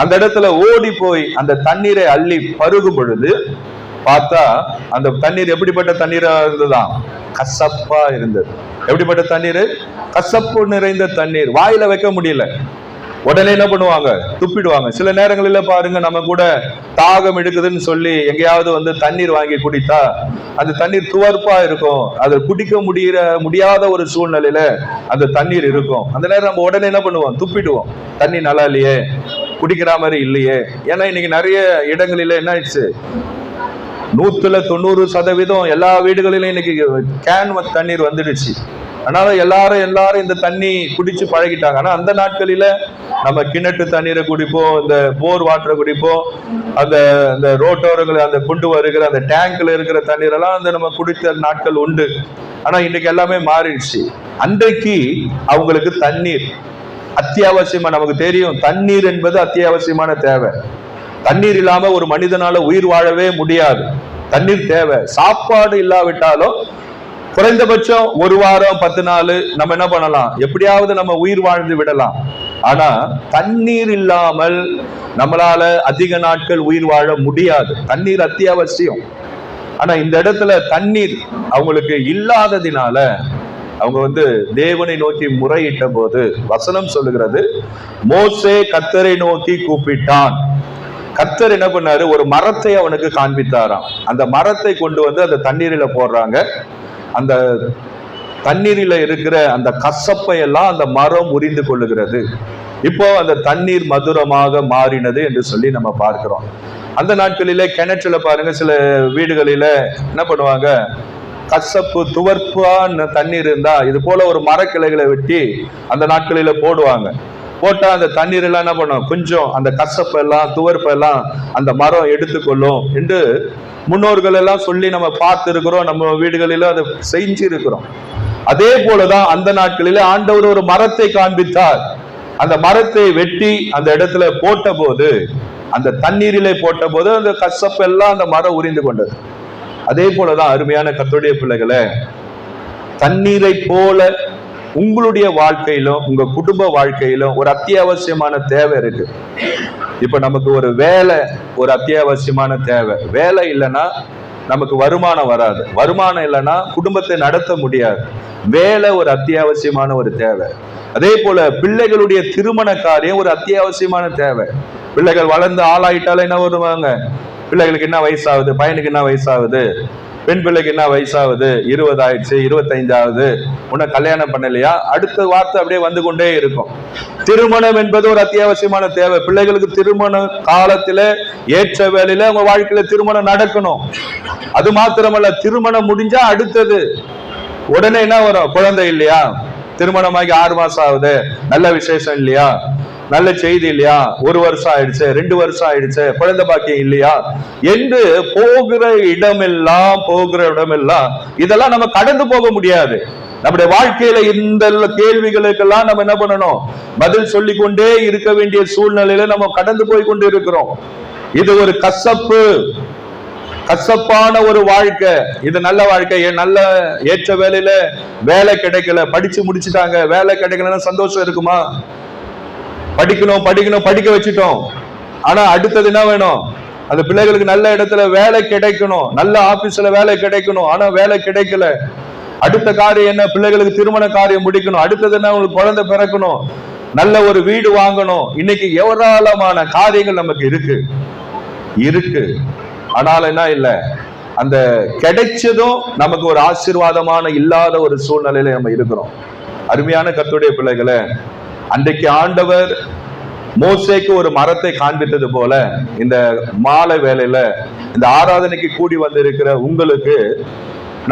அந்த இடத்துல ஓடி போய் அந்த தண்ணீரை அள்ளி பருகும் பொழுது பார்த்தா அந்த தண்ணீர் எப்படிப்பட்ட தண்ணீரா இருந்ததுதான்? கசப்பா இருந்தது. எப்படிப்பட்ட தண்ணீர்? கசப்பு நிறைந்த தண்ணீர். வாயில வைக்க முடியல. உடனே என்ன பண்ணுவாங்க? துப்பிடுவாங்க. சில நேரங்களில் பாருங்க, நம்ம கூட தாகம் எடுக்குதுன்னு சொல்லி எங்கேயாவது தண்ணீர் வாங்கி குடித்தா அந்த தண்ணீர் துவர்ப்பா இருக்கும். அதை குடிக்க முடியாத ஒரு சூழ்நிலையில அந்த தண்ணீர் இருக்கும். அந்த நேரம் நம்ம உடனே என்ன பண்ணுவோம்? துப்பிடுவோம். தண்ணி நல்லா இல்லையே, குடிக்கிற மாதிரி இல்லையே. ஏன்னா இன்னைக்கு நிறைய இடங்களில என்ன ஆயிடுச்சு, 100% எல்லா வீடுகளிலும் இன்னைக்கு கேன் தண்ணீர் வந்துடுச்சு. அதனால எல்லாரும் இந்த தண்ணி குடிச்சு பழகிட்டாங்க. ஆனா அந்த நாட்களில நம்ம கிணற்று தண்ணீரை குடிப்போம், இந்த போர் வாட்டரை குடிப்போம், அந்த ரோட்டோரங்கள் அந்த கொண்டு வருகிற அந்த டேங்க்ல இருக்கிற தண்ணீரெல்லாம் நம்ம குடித்த நாட்கள் உண்டு. ஆனா இன்னைக்கு எல்லாமே மாறிடுச்சு. அன்றைக்கு அவங்களுக்கு தண்ணீர் அத்தியாவசியமா, நமக்கு தெரியும் தண்ணீர் என்பது அத்தியாவசியமான தேவை. தண்ணீர் இல்லாம ஒரு மனிதனால உயிர் வாழவே முடியாது. தண்ணீர் தேவை. சாப்பாடு இல்லாவிட்டாலும் குறைந்தபட்சம் 1 வாரம் 10 நாள் நம்ம என்ன பண்ணலாம், எப்படியாவது நம்ம உயிர் வாழ்ந்து விடலாம். ஆனா தண்ணீர் இல்லாமல் நம்மளால அதிக நாட்கள் உயிர் வாழ முடியாது. தண்ணீர் அத்தியாவசியம். ஆனா இந்த இடத்துல தண்ணீர் அவங்களுக்கு இல்லாததினால அவங்க தேவனை நோக்கி முறையிட்ட போது வசனம் சொல்லுகிறது, மோசே கர்த்தரை நோக்கி கூப்பிட்டான். கர்த்தர் என்ன பண்ணாரு? ஒரு மரத்தை அவனுக்கு காண்பித்தாராம். அந்த மரத்தை கொண்டு அந்த தண்ணீரில போடுறாங்க. அந்த தண்ணீரில இருக்கிற அந்த கசப்பை எல்லாம் அந்த மரம் உரிந்து கொள்ளுகிறது. இப்போ அந்த தண்ணீர் மதுரமாக மாறினது என்று சொல்லி நம்ம பார்க்கிறோம். அந்த நாட்களிலே கிணற்றுல பாருங்க, சில வீடுகளில என்ன பண்ணுவாங்க, கசப்பு துவர்ப்பான தண்ணீர் இருந்தா இது போல ஒரு மரக்கிளைகளை வெட்டி அந்த நாட்களில போடுவாங்க. போட்டா அந்த தண்ணீர் எல்லாம் என்ன பண்ணும், கொஞ்சம் அந்த கசப்பெல்லாம் துவர்ப்பெல்லாம் அந்த மரம் எடுத்துக்கொள்ளும் என்று முன்னோர்கள் எல்லாம் சொல்லி நம்ம பார்த்து இருக்கிறோம். நம்ம வீடுகளில அதை செஞ்சு இருக்கிறோம். அதே போலதான் அந்த நாட்களில ஆண்டவர் ஒரு மரத்தை காண்பித்தார். அந்த மரத்தை வெட்டி அந்த இடத்துல போட்ட போது, அந்த தண்ணீரிலே போட்ட போது அந்த கசப்பெல்லாம் அந்த மரம் உரிந்து கொண்டது. அதே போலதான் அருமையான கர்த்தருடைய பிள்ளைகளே, தண்ணீரை போல உங்களுடைய வாழ்க்கையிலும் உங்க குடும்ப வாழ்க்கையிலும் ஒரு அத்தியாவசியமான தேவை இருக்கு. இப்ப நமக்கு ஒரு வேலை ஒரு அத்தியாவசியமான தேவை. வேலை இல்லைன்னா நமக்கு வருமானம் வராது. வருமானம் இல்லைன்னா குடும்பத்தை நடத்த முடியாது. வேலை ஒரு அத்தியாவசியமான ஒரு தேவை. அதே போல பிள்ளைகளுடைய திருமண காரியம் ஒரு அத்தியாவசியமான தேவை. பிள்ளைகள் வளர்ந்து ஆளாயிட்டாலும் என்ன வருவாங்க, பிள்ளைகளுக்கு என்ன வயசாகுது, பையனுக்கு என்ன வயசாகுது, பெண் பிள்ளைக்கு என்ன வயசாகுது, 20 ஆயிடுச்சு, 25 ஆகுது, உன்னை கல்யாணம் பண்ணலையா, அடுத்த வார்த்தை அப்படியே வந்து கொண்டே இருக்கும். திருமணம் என்பது ஒரு அத்தியாவசியமான தேவை. பிள்ளைகளுக்கு திருமண காலத்துல ஏற்ற வேலையில அவங்க வாழ்க்கையில திருமணம் நடக்கணும். அது மாத்திரமல்ல, திருமணம் முடிஞ்சா அடுத்தது உடனே என்ன வரும், குழந்தை இல்லையா, திருமணமாகி 6 மாசம் ஆகுது, நல்ல விசேஷம் இல்லையா, நல்ல செய்தி இல்லையா, 1 வருஷம் ஆயிடுச்சு, 2 வருஷம் ஆயிடுச்சு, குழந்தை பாக்கியம் இல்லையா என்று போகிற இடமெல்லாம் இதெல்லாம் நம்ம கடந்து போக முடியாது. நம்முடைய வாழ்க்கையில இந்த கேள்விகளுக்கெல்லாம் நம்ம என்ன பண்ணணும், பதில் சொல்லிக் கொண்டே இருக்க வேண்டிய சூழ்நிலையில நம்ம கடந்து போய் கொண்டு இருக்கிறோம். இது ஒரு கசப்பான ஒரு வாழ்க்கை. இது நல்ல வாழ்க்கை, நல்ல ஏற்ற வேலையில வேலை கிடைக்கல, படிச்சு முடிச்சுட்டாங்க, வேலை கிடைக்கலன்னா சந்தோஷம் இருக்குமா? படிக்கணும் படிக்க வச்சுட்டோம், ஆனா அடுத்தது என்ன வேணும், அந்த பிள்ளைகளுக்கு நல்ல இடத்துல வேலை கிடைக்கணும், நல்ல ஆபீஸ்ல வேலை கிடைக்கணும், ஆனா வேலை கிடைக்கல. அடுத்த காரியம் என்ன, பிள்ளைகளுக்கு திருமண காரியம் முடிக்கணும், அடுத்தது என்ன, உங்களுக்கு குழந்தை பிறக்கணும், நல்ல ஒரு வீடு வாங்கணும். இன்னைக்கு ஏராளமான காரியங்கள் நமக்கு இருக்கு. ஆனால் என்ன இல்ல, அந்த கிடைச்சதும் நமக்கு ஒரு ஆசீர்வாதமான இல்லாத ஒரு சூழ்நிலையில நம்ம இருக்கிறோம். அருமையான கர்த்தருடைய பிள்ளைகளே, அன்றைக்கு ஆண்டவர் மோசேக்கு ஒரு மரத்தை காண்பித்தது போல இந்த மாலை வேளையில இந்த ஆராதனைக்கு கூடி வந்திருக்கிற உங்களுக்கு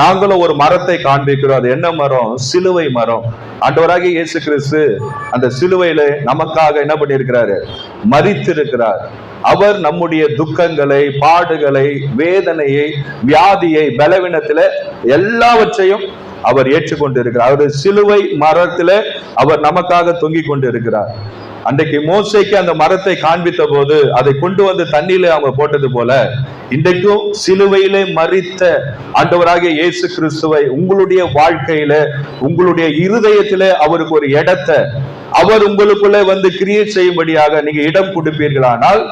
நாங்களும் ஒரு மரத்தை காண்பிக்கிறோம். அது என்ன மரம்? சிலுவை மரம். ஆண்டவராகிய இயேசு கிறிஸ்து அந்த சிலுவையில நமக்காக என்ன பண்ணியிருக்கிறாரு? மரித்திருக்கிறார். அவர் நம்முடைய துக்கங்களை, பாடுகளை, வேதனையை, வியாதியை, பலவீனத்தில எல்லாவற்றையும் அவர் ஏற்றுக்கொண்டிருக்கிறார். அவர் சிலுவை மரத்தில அவர் நமக்காக தொங்கிக் கொண்டிருக்கிறார். அன்றைக்கு மோசேக்கு அந்த மரத்தை காண்பித்த போது அதை கொண்டு வந்து தண்ணியில அவங்க போட்டது போல இன்றைக்கும் சிலுவையிலே மரித்த ஆண்டவராகிய இயேசு கிறிஸ்துவை உங்களுடைய வாழ்க்கையில, உங்களுடைய இருதயத்திலே அவருக்கு ஒரு இடத்தை அவர் உங்களுக்குள்ள வந்து கிரியேட் செய்யும்படியாக நீங்க இடம் கொடுப்பீர்களானால்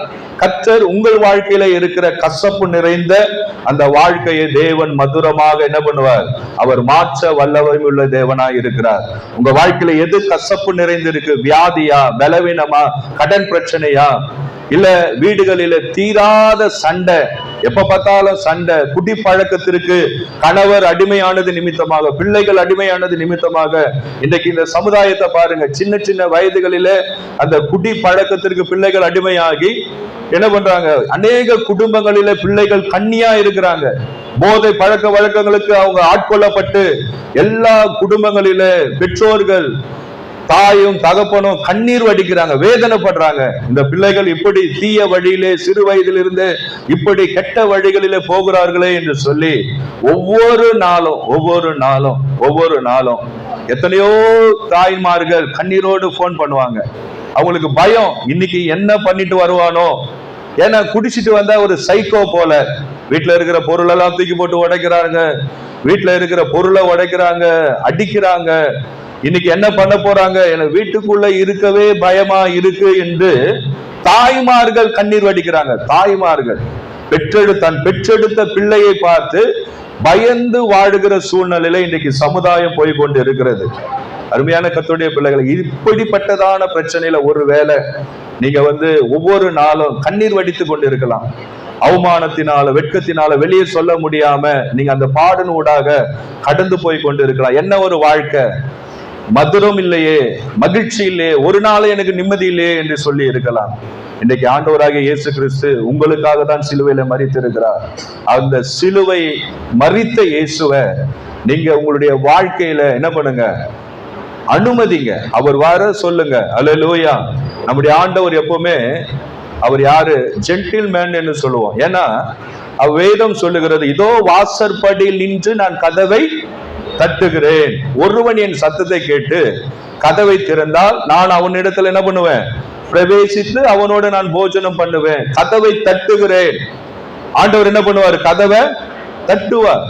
கர்த்தர் உங்கள் வாழ்க்கையில இருக்கிற கசப்பு நிறைந்த அந்த வாழ்க்கையை தேவன் மதுரமாக என்ன பண்ணுவார்? அவர் மாற்ற வல்லவரும் உள்ள தேவனாய் இருக்கிறார். உங்க வாழ்க்கையில எது கசப்பு நிறைந்திருக்கு? வியாதியா, பலவீனமா, கடன் பிரச்சனையா, இல்ல வீடுகளில தீராத சண்டை, எப்ப பார்த்தாலும் சண்டை, குடி பழக்கத்திற்கு கணவர் அடிமையானது நிமித்தமாக, பிள்ளைகள் அடிமையானது நிமித்தமாக இன்றைக்கு இந்த சமுதாயத்தை பாருங்க, சின்ன சின்ன வயதுகளில அந்த குடி பழக்கத்திற்கு பிள்ளைகள் அடிமையாகி என்ன பண்றாங்க? அநேக குடும்பங்களில பிள்ளைகள் கன்னியா இருக்கிறாங்க. போதை பழக்க வழக்கங்களுக்கு அவங்க ஆட்கொள்ளப்பட்டு எல்லா குடும்பங்களில பெற்றோர்கள், தாயும் தகப்பனும் கண்ணீர் வடிக்கிறாங்க, வேதனைப்படுறாங்க. இந்த பிள்ளைகள் இப்படி தீய வழியிலே சிறு வயதிலிருந்து இப்படி கெட்ட வழிகளிலே போகிறார்களே என்று சொல்லி ஒவ்வொரு நாளும் எத்தனையோ தாய்மார்கள் கண்ணீரோடு போன் பண்ணுவாங்க. அவங்களுக்கு பயம், இன்னைக்கு என்ன பண்ணிட்டு வருவானோ. ஏன்னா குடிச்சிட்டு வந்தா ஒரு சைக்கோ போல வீட்டுல இருக்கிற பொருள் எல்லாம் தூக்கி போட்டு உடைக்கிறாங்க, வீட்டுல இருக்கிற பொருளை உடைக்கிறாங்க, அடிக்கிறாங்க. இன்னைக்கு என்ன பண்ண போறாங்க, எனக்கு வீட்டுக்குள்ள இருக்கவே பயமா இருக்கு என்று தாய்மார்கள் கண்ணீர் வடிக்கிறாங்க. தாய்மார்கள் பெற்றெடுத்த பிள்ளையை பார்த்து பயந்து வாழுகிற சூழ்நிலையில இன்னைக்கு சமுதாயம் போய் கொண்டு இருக்கிறது. அருமையான கர்த்தருடைய பிள்ளைகளை, இப்படிப்பட்டதான பிரச்சனையில ஒருவேளை நீங்க ஒவ்வொரு நாளும் கண்ணீர் வடித்து கொண்டு இருக்கலாம். அவமானத்தினால, வெட்கத்தினால வெளியே சொல்ல முடியாம நீங்க அந்த பாடின் ஊடாக கடந்து போய் கொண்டு இருக்கலாம். என்ன ஒரு வாழ்க்கை, மதுரம் இல்லையே, மகிழ்ச்சி இல்லையே, ஒரு நாள் எனக்கு நிம்மதி இல்லையே என்று சொல்லி இருக்கலாம். இன்றைக்கு ஆண்டவராகிய இயேசு கிறிஸ்து உங்களுக்காக தான் சிலுவையில மரித்திருக்கிறார். அந்த சிலுவை மரித்த இயேசுவை நீங்க உங்களுடைய வாழ்க்கையில என்ன பண்ணுங்க? அனுமதிங்க. அவர் வர சொல்லுங்க. அல்லேலூயா. நம்முடைய ஆண்டவர் எப்பவுமே அவர் யாரு? ஜென்டில் மேன் என்று சொல்லுவோம். ஏன்னா வேதம் சொல்லுகிறது, இதோ வாசற்படியில் நின்று நான் கதவை தட்டுகிறேன், ஒருவன் என் சத்தத்தை கேட்டு கதவை திறந்தால் நான் அவனிடத்துல என்ன பண்ணுவேன்? பிரவேசித்து அவனோடு நான் போஜனம் பண்ணுவேன். கதவை தட்டுகிறேன். ஆண்டவர் என்ன பண்ணுவார்? கதவை தட்டுவார்.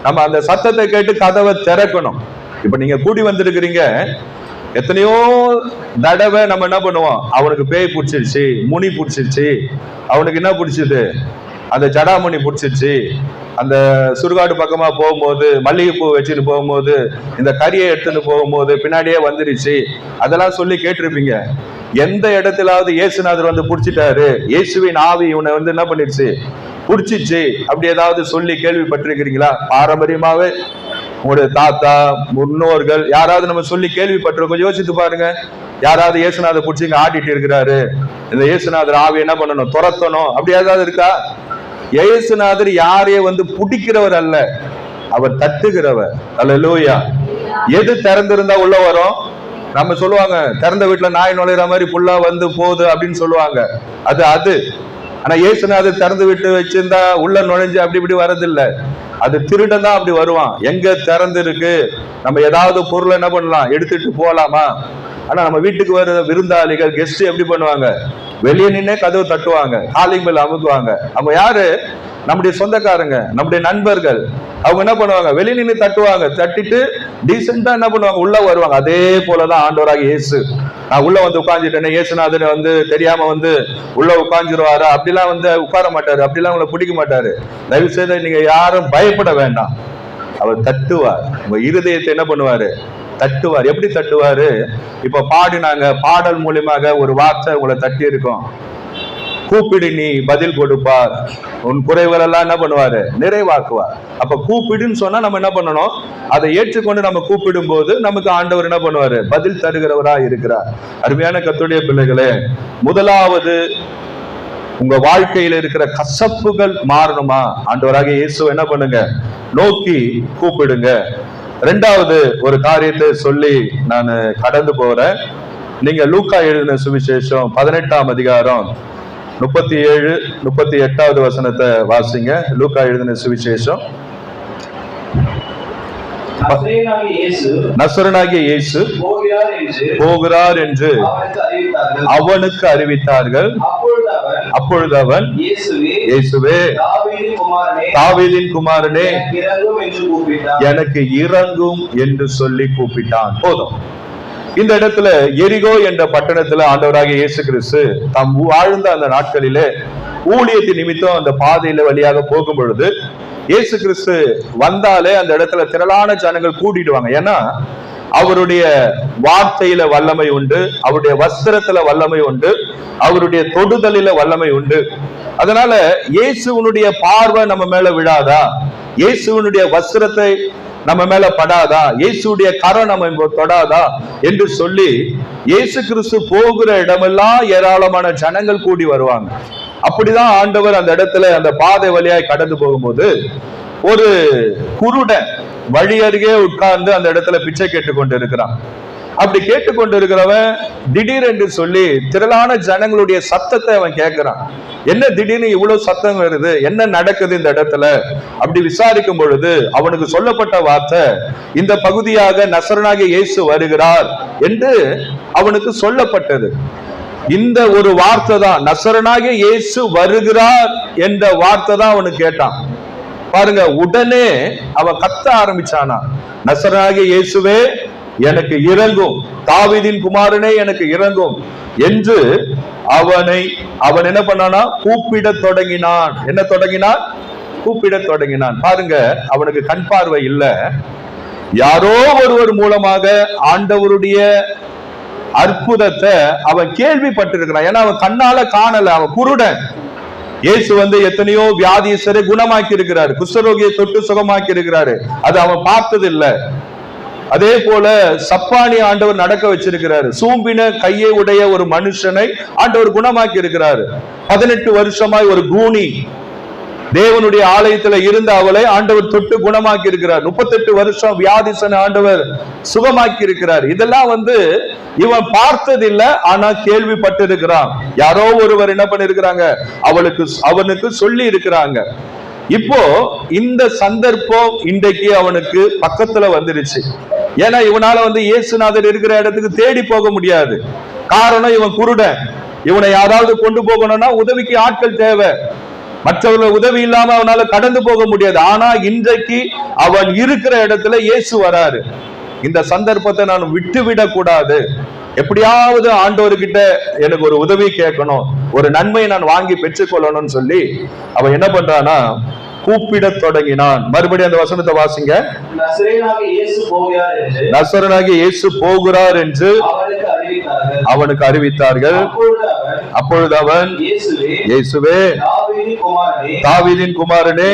நம்ம அந்த சத்தத்தை கேட்டு கதவை திறக்கணும். இப்ப நீங்க கூடி வந்திருக்கிறீங்க, எத்தனையோ தடவை நம்ம என்ன பண்ணுவோம்? அவனுக்கு பேய் பிடிச்சிருச்சு, முனி பிடிச்சிருச்சு, அவனுக்கு என்ன பிடிச்சது? அந்த ஜடாமுனி பிடிச்சிருச்சு, அந்த சுடுகாடு பக்கமா போகும்போது மல்லிகைப்பூ வச்சுட்டு போகும்போது இந்த கறியை எடுத்துட்டு போகும்போது பின்னாடியே வந்துருச்சு, அதெல்லாம் சொல்லி கேட்டிருப்பீங்க. எந்த இடத்திலாவது இயேசுநாதர் பிடிச்சிட்டாரு, இயேசுவின் ஆவி இவனை என்ன பண்ணிருச்சு? பிடிச்சிச்சு, அப்படி ஏதாவது சொல்லி கேள்விப்பட்டிருக்கிறீங்களா? பாரம்பரியமாவே உங்களுடைய தாத்தா, முன்னோர்கள் யாராவது நம்ம சொல்லி கேள்விப்பட்டிருக்கோம். கொஞ்சம் யோசித்து பாருங்க. யாராவது இயேசுநாதர் பிடிச்சிங்க ஆட்டிட்டு இருக்கிறாரு, இந்த இயேசுநாதர் ஆவி என்ன பண்ணணும்? துரத்தணும், அப்படி ஏதாவது இருக்கா? இயேசுநாதர் யாரையே பிடிக்கிறவர் அல்ல, அவர் தட்டுகிறவர். அல்லேலூயா. எது திறந்திருந்தா உள்ள வரும்? நம்ம சொல்லுவாங்க திறந்த வீட்டுல நாய் நுழையிற மாதிரி புல்லா வந்து போகுது அப்படின்னு சொல்லுவாங்க. அது ஆனா இயேசுநாதர் திறந்து விட்டு வச்சிருந்தா உள்ள நுழைஞ்சு அப்படி இப்படி வரதில்லை. அது திருடன் தான் அப்படி வருவான். எங்க திறந்து இருக்கு, நம்ம ஏதாவது பொருள் என்ன பண்ணலாம், எடுத்துட்டு போலாமா? ஆனா நம்ம வீட்டுக்கு வர விருந்தாளிகள் கெஸ்ட் எப்படி பண்ணுவாங்க, வெளியே நின்னே கதவு தட்டுவாங்க, காலிங் பெல் அமுக்குவாங்க. அவங்க யாரு? நம்முடைய சொந்தக்காரங்க, நம்முடைய நண்பர்கள். அவங்க என்ன பண்ணுவாங்க, வெளியே நின்று தட்டுவாங்க, தட்டிட்டு டீசெண்டா என்ன பண்ணுவாங்க, உள்ள வருவாங்க. அதே போலதான் ஆண்டவராக இயேசு. நான் உள்ள வந்து உட்கார்ந்துட்டேன்னு இயேசுநாதர் வந்து தெரியாம வந்து உள்ள உட்கார்ந்துருவாரு, அப்படிலாம் வந்து உட்கார மாட்டாரு, அப்படிலாம் உங்களை பிடிக்க மாட்டாரு. தயவு செய்து நீங்க யாரும் பயப்பட வேண்டாம். அவர் தட்டுவார், உங்க இருதயத்தை என்ன பண்ணுவாரு, தட்டுவார். எப்படி தட்டுவாரு? இப்ப பாடினாங்க, பாடல் மூலியமாக ஒரு வார்த்தை உங்களை தட்டி இருக்கும். கூப்பிடு நீ பதில் கொடுப்பார், உன் குறைகள் எல்லாம் என்ன பண்ணுவாரு, நிறைவாக்குவார். அப்ப கூப்பிடுன்னு சொன்னா நம்ம என்ன பண்ணணும், அதை ஏற்றுக்கொண்டு நம்ம கூப்பிடும் போது நமக்கு ஆண்டவர் என்ன பண்ணுவாரு, பதில் தருகிறவரா இருக்கிறார். அருமையான கர்த்தருடைய பிள்ளைகளே, முதலாவது உங்க வாழ்க்கையில இருக்கிற கசப்புகள் மாறணுமா, ஆண்டவராக இயேசு என்ன பண்ணுங்க, நோக்கி கூப்பிடுங்க. இரண்டாவது ஒரு காரியத்தை சொல்லி நான் கடந்து போறேன். நீங்க லூக்கா எழுதின சுவிசேஷம் 18ஆம் அதிகாரம் 37, 38வது வசனத்தை வாசிங்க. லூக்கா எழுதின சுவிசேஷம். நசரனாகிய இயேசு போகிறார் என்று அவனுக்கு அறிவித்தார்கள். அப்பொழுது அவன், இயேசுவே தாவீதின் குமாரனே எனக்கு இரங்கும் என்று சொல்லி கூப்பிட்டான். போதும். இந்த இடத்துல எரிகோ என்ற பட்டணத்துல ஆண்டவராகிய இயேசு கிறிஸ்து தாம் வாழ்ந்த அந்த நாட்களிலே ஊழியத்தின் நிமித்தம் அந்த பாதையில வழியாக போகும் பொழுது இயேசு கிறிஸ்து வந்தாலே அந்த இடத்துல திரளான ஜனங்கள் கூட்டிடுவாங்க. ஏன்னா அவருடைய வார்த்தையில வல்லமை உண்டு, அவருடைய வஸ்திரத்துல வல்லமை உண்டு, அவருடைய தொடுதலில வல்லமை உண்டு. அதனால இயேசுவனுடைய பார்வை நம்ம மேல விழாதா, இயேசுவனுடைய வஸ்திரத்தை நம்ம மேல படாதா, இயேசுடைய கரம் நம்ம தொடாதா என்று சொல்லி இயேசு கிறிஸ்து போகிற இடமெல்லாம் ஏராளமான ஜனங்கள் கூடி வருவாங்க. அப்படிதான் ஆண்டவர் அந்த இடத்துல அந்த பாதை வழியாய் கடந்து போகும்போது ஒரு குருடன் வழி அருகே உட்கார்ந்து அந்த இடத்துல பிச்சை கேட்டு கொண்டு இருக்கிறான். அப்படி கேட்டுக்கொண்டு இருக்கிறவன் திடீரென்று சொல்லி திரளான ஜனங்களுடைய சத்தத்தை அவன் கேட்கிறான். என்ன திடீர்னு இவ்வளவு சத்தம் வருது, என்ன நடக்குது இந்த இடத்துல? அப்படி விசாரிக்கும் பொழுது அவனுக்கு சொல்லப்பட்ட வார்த்தை, இந்த பகுதியாக நசரனாகிய இயேசு வருகிறார் என்று அவனுக்கு சொல்லப்பட்டது. இந்த ஒரு வார்த்தை தான், நசரனாகிய இயேசு வருகிறார் என்ற வார்த்தை தான் அவனுக்கு கேட்டான். பாருங்க, உடனே அவன் கத்த ஆரம்பிச்சானா, நசரனாகிய இயேசுவே எனக்கு இறங்கும், தாவீதின் குமாரனே எனக்கு இறங்கும் என்று அவன் என்ன பண்ணானா, கூப்பிட தொடங்கினான். என்ன தொடங்கினான்? கூப்பிட தொடங்கினான். பாருங்க, அவனுக்கு கண் பார்வை இல்ல, யாரோ ஒருவர் மூலமாக ஆண்டவருடைய அற்புதத்தை அவன் கேள்விப்பட்டிருக்கிறான். ஏன்னா அவன் கண்ணால காணல, அவன் குருடன். இயேசு வந்து எத்தனையோ வியாதியஸ்தரை குணமாக்கி இருக்கிறாரு, குஷ்டரோகியை தொட்டு சுகமாக்கி இருக்கிறாரு, அது அவன் பார்த்தது இல்ல. அதே போல சப்பானி ஆண்டவர் நடக்க வச்சிருக்கிறாரு, சூம்பின கையை உடைய ஒரு மனுஷனை ஆண்டவர் குணமாக்கி இருக்கிறாரு. 18 வருஷமாய் ஒரு கூனி தேவனுடைய ஆலயத்துல இருந்த அவளை ஆண்டவர் தொட்டு குணமாக்கி இருக்கிறார். 38 வருஷம் வியாதிசனை ஆண்டவர் சுகமாக்கி இருக்கிறார். இதெல்லாம் வந்து இவன் பார்த்ததில்லை, ஆனா கேள்விப்பட்டு இருக்கிறான். யாரோ ஒருவர் என்ன பண்ணிருக்கிறாங்க, அவனுக்கு சொல்லி இருக்கிறாங்க. இப்போ இந்த சந்தர்ப்பம் இன்றைக்கு அவனுக்கு பக்கத்துல வந்துருச்சு. ஏன்னா இவனால வந்து இயேசுநாதர் இருக்கிற இடத்துக்கு தேடி போக முடியாது. காரணம், இவன் குருடன். இவனை யாராவது கொண்டு போகணும்னா உதவிக்கு ஆட்கள் தேவை. மற்றவர்கள் உதவி இல்லாம அவனால கடந்து போக முடியாது. ஆனா இன்றைக்கு அவன் இருக்கிற இடத்துல இயேசு வராரு. இந்த சந்தர்ப்பத்தை நான் விட்டுவிடக் கூடாது. எப்படியாவது ஆண்டவர்கிட்ட எனக்கு ஒரு உதவி கேட்கணும், ஒரு நன்மையை நான் வாங்கி பெற்றுக்கொள்ளணும்னு சொல்லி அவன் என்ன பண்றானா, கூப்பிட தொடங்கினான். மறுபடியும் அந்த வசனத்தை வாசிங்க. நசரனாகிய இயேசு போகிறார் என்று அவனுக்கு அறிவித்தார்கள். அப்பொழுது அவன், இயேசுவே தாவீதின் குமாரனே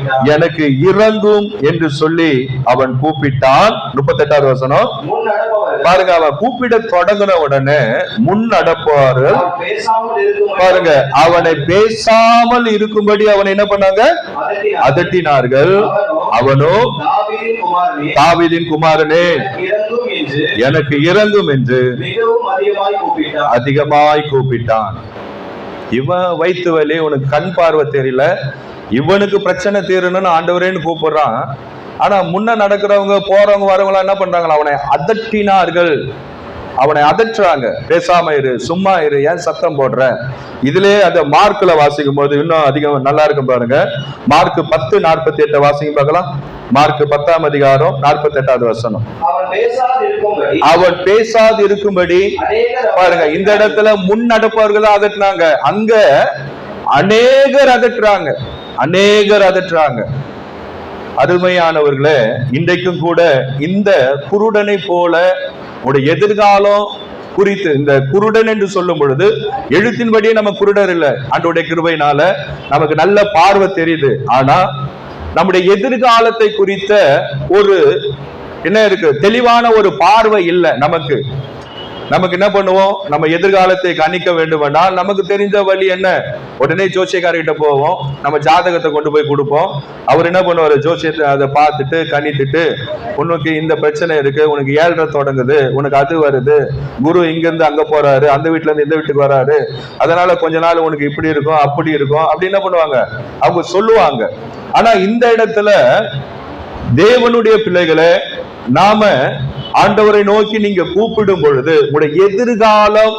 கூப்பிட்டான். எனக்கு இறங்கும் என்று சொல்லி அவன் கூப்பிட்டான். 38வது வசனம் முன் நடப்பவர்கள் பாருங்க, அவன் கூப்பிட தொடங்கின உடனே முன் நடப்பார்கள் அவன் பேசாமல் இருக்கும்படி பாருங்க, அவனை பேசாமல் இருக்கும்படி அவனை என்ன பண்ணாங்க? அதட்டினார். அதட்டினார்கள். அவனோ தாவீதின் குமாரனே, தாவீதின் குமாரனே இறங்கும் என்று எனக்கு இறங்கும் என்று மிகவும் அதிகமாய் கூப்பிட்டான். அதிகமாய் கூப்பிட்டான். இவன் வயிற்று வலி, உனக்கு கண் பார்வை தெரியல, இவனுக்கு பிரச்சனை தீரணும்னு ஆண்டவரேன்னு கூப்பிடுறான். ஆனா முன்ன நடக்கிறவங்க போறவங்க வரவங்க என்ன பண்றாங்களா? அவனை அதட்டினார்கள், அவனை அதட்டுறாங்க. பேசாம இரு, சும்மா இரு, ஏன் சத்தம் போடுற? இதுலயே அந்த மார்க்ல வாசிக்கும் போது இன்னும் அதிகம் நல்லா இருக்கும் பாருங்க. மார்க் 10:48 வாசிக்கும் பார்க்கலாம். மார்க் 10ஆம் அதிகாரம் 48வது வசனம். அவன் பேசாது இருக்கும்படி அவன் பேசாது இருக்கும்படி அநேகர் பாருங்க, இந்த இடத்துல முன் நடப்பவர்கள் அதட்டுனாங்க, அங்க அநேகர் அதட்டுறாங்க, அநேகர் அதட்டுறாங்க. அருமையானவர்களே, இன்றைக்கும் கூட இந்த குருடனை போல ஒரு எதிர்காலம் குறித்து, இந்த குருடன் என்று சொல்லும் பொழுது எழுத்தின்படியே நம்ம குருடர் இல்லை, ஆண்டவருடைய கிருபையினால நமக்கு நல்ல பார்வை தெரியுது. ஆனா நம்முடைய எதிர்காலத்தை குறித்த ஒரு என்ன இருக்கு, தெளிவான ஒரு பார்வை இல்லை நமக்கு. நமக்கு என்ன பண்ணுவோம்? நம்ம எதிர்காலத்தை கணிக்க வேண்டுமென்றால் நமக்கு தெரிஞ்ச வழி என்ன? உடனே ஜோசியக்காரர்கிட்ட போவோம், நம்ம ஜாதகத்தை கொண்டு போய் கொடுப்போம். அவர் என்ன பண்ணுவாரு? ஜோசியத்தை அதை பார்த்துட்டு கணித்துட்டு, உனக்கு இந்த பிரச்சனை இருக்கு, உனக்கு 7:30 தொடங்குது, உனக்கு அது வருது, குரு இங்க இருந்து அங்க போறாரு, அந்த வீட்டுல இருந்து இந்த வீட்டுக்கு வராரு, அதனால கொஞ்ச நாள் உனக்கு இப்படி இருக்கும் அப்படி இருக்கும் அப்படி என்ன பண்ணுவாங்க? அவங்க சொல்லுவாங்க. ஆனா இந்த இடத்துல தேவனுடைய பிள்ளைகளை நாம ஆண்டவரை நோக்கி நீங்க கூப்பிடும் பொழுது உங்களுடைய எதிர்காலம்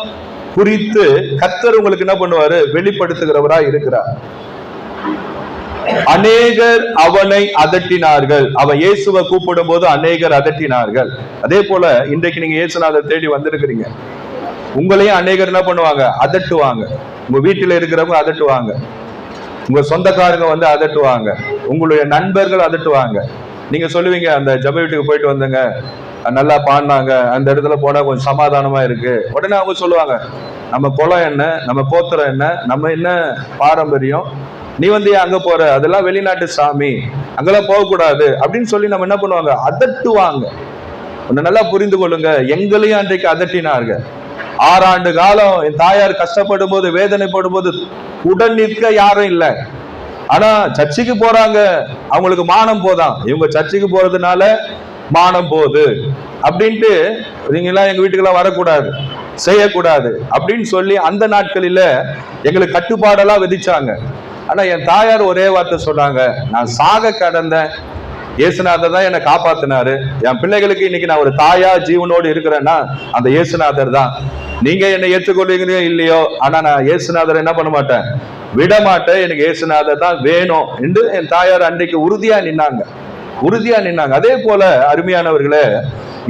குறித்து கர்த்தர் உங்களுக்கு என்ன பண்ணுவாரு? வெளிப்படுத்துகிறவரா இருக்கிறார். அநேகர் அவனை அதட்டினார்கள். அவன் இயேசுவை கூப்பிடும் போது அநேகர் அதட்டினார்கள். அதே போல இன்றைக்கு நீங்க இயேசுநாதர் தேடி வந்திருக்கிறீங்க, உங்களையும் அநேகர் என்ன பண்ணுவாங்க? அதட்டுவாங்க. உங்க வீட்டில் இருக்கிறவங்க அதட்டுவாங்க, உங்க சொந்தக்காரங்க வந்து அதட்டுவாங்க, உங்களுடைய நண்பர்கள் அதட்டுவாங்க. நீங்க சொல்லுவீங்க, அந்த ஜப வீட்டுக்கு போயிட்டு வந்தங்க, நல்லா பாடினாங்க, அந்த இடத்துல போனா கொஞ்சம் சமாதானமா இருக்கு. உடனே அவங்க சொல்லுவாங்க, நம்ம குலம் என்ன, நம்ம கோத்திரம் என்ன, நம்ம என்ன பாரம்பரியம், நீ வந்து ஏன் அங்க போற, அதெல்லாம் வெளிநாட்டு சாமி, அங்கெல்லாம் போகக்கூடாது அப்படின்னு சொல்லி நம்ம என்ன பண்ணுவாங்க? அதட்டுவாங்க. ஒன்னு நல்லா புரிந்து கொள்ளுங்க, எங்களையும் அன்றைக்கு அதட்டினார்கள். 6 ஆண்டு காலம் என் தாயார் கஷ்டப்படும் போது, வேதனைப்படும் போது உடன் நிற்க யாரும் இல்லை. ஆனா சர்ச்சுக்கு போறாங்க, அவங்களுக்கு மானம் போதான், இவங்க சர்ச்சுக்கு போறதுனால மானம் போகுது அப்படின்ட்டு நீங்க எல்லாம் எங்க வீட்டுக்கெல்லாம் வரக்கூடாது, செய்யக்கூடாது அப்படின்னு சொல்லி அந்த நாட்களில எங்களுக்கு கட்டுப்பாடெல்லாம் விதிச்சாங்க. ஆனா என் தாயார் ஒரே வார்த்தை சொன்னாங்க, நான் சாக கடந்தேன், இயேசுநாதர் தான் என்னை காப்பாத்தினாரு. என் பிள்ளைகளுக்கு இன்னைக்கு நான் ஒரு தாயா ஜீவனோடு இருக்கிறேன்னா அந்த இயேசுநாதர் தான். நீங்க என்னை ஏற்றுக்கொள்வீங்களோ இல்லையோ, ஆனா நான் இயேசுநாதர் என்ன பண்ண மாட்டேன், விட மாட்டேன், எனக்கு இயேசுநாதர் தான் வேணும் என்று என் தாயார் அன்றைக்கு உறுதியா நின்னாங்க, உறுதியா நின்னாங்க. அதே போல அருமையானவர்களே,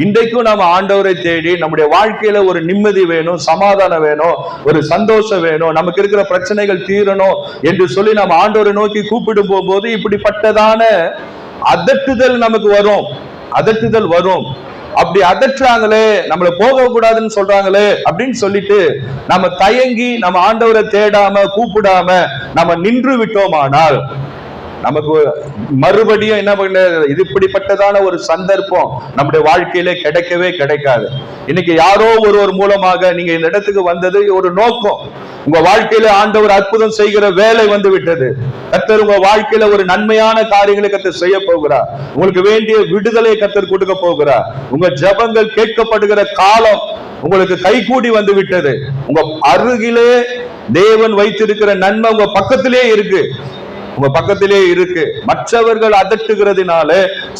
இன்றைக்கும் நாம ஆண்டவரை தேடி நம்முடைய வாழ்க்கையில ஒரு நிம்மதி வேணும், சமாதானம் வேணும், ஒரு சந்தோஷம் வேணும், நமக்கு இருக்கிற பிரச்சனைகள் தீரணும் என்று சொல்லி நம்ம ஆண்டவரை நோக்கி கூப்பிடும் போகும்போது இப்படிப்பட்டதான அதட்டுதல் நமக்கு வரும், அதட்டுதல் வரும். அப்படி அதட்டுறாங்களே, நம்மள போக கூடாதுன்னு சொல்றாங்களே அப்படின்னு சொல்லிட்டு நம்ம தயங்கி நம்ம ஆண்டவரை தேடாம கூப்பிடாம நம்ம நின்று விட்டோமானால் நமக்கு மறுபடியும் என்ன பண்ண, இது இப்படிப்பட்டதான ஒரு சந்தர்ப்பம் நம்முடைய வாழ்க்கையில கிடைக்கவே கிடைக்காது. இன்னைக்கு யாரோ ஒருவர் மூலமாக நீங்க இந்த இடத்துக்கு வந்தது ஒரு நோக்கம், உங்க வாழ்க்கையில ஆண்டவர் அற்புதம் செய்கிற வேலை வந்து விட்டது. கர்த்தர் உங்க வாழ்க்கையில ஒரு நன்மையான காரியங்களை கர்த்தர் செய்ய போகிறார். உங்களுக்கு வேண்டிய விடுதலை கர்த்தர் கொடுக்க போகிறார். உங்க ஜெபங்கள் கேட்கப்படுகிற காலம் உங்களுக்கு கைகூடி வந்து விட்டது. உங்க அருகிலே தேவன் வைத்திருக்கிற நன்மை உங்க பக்கத்திலே இருக்கு, உங்க பக்கத்திலே இருக்கு. மற்றவர்கள் அதட்டுகிறதுனால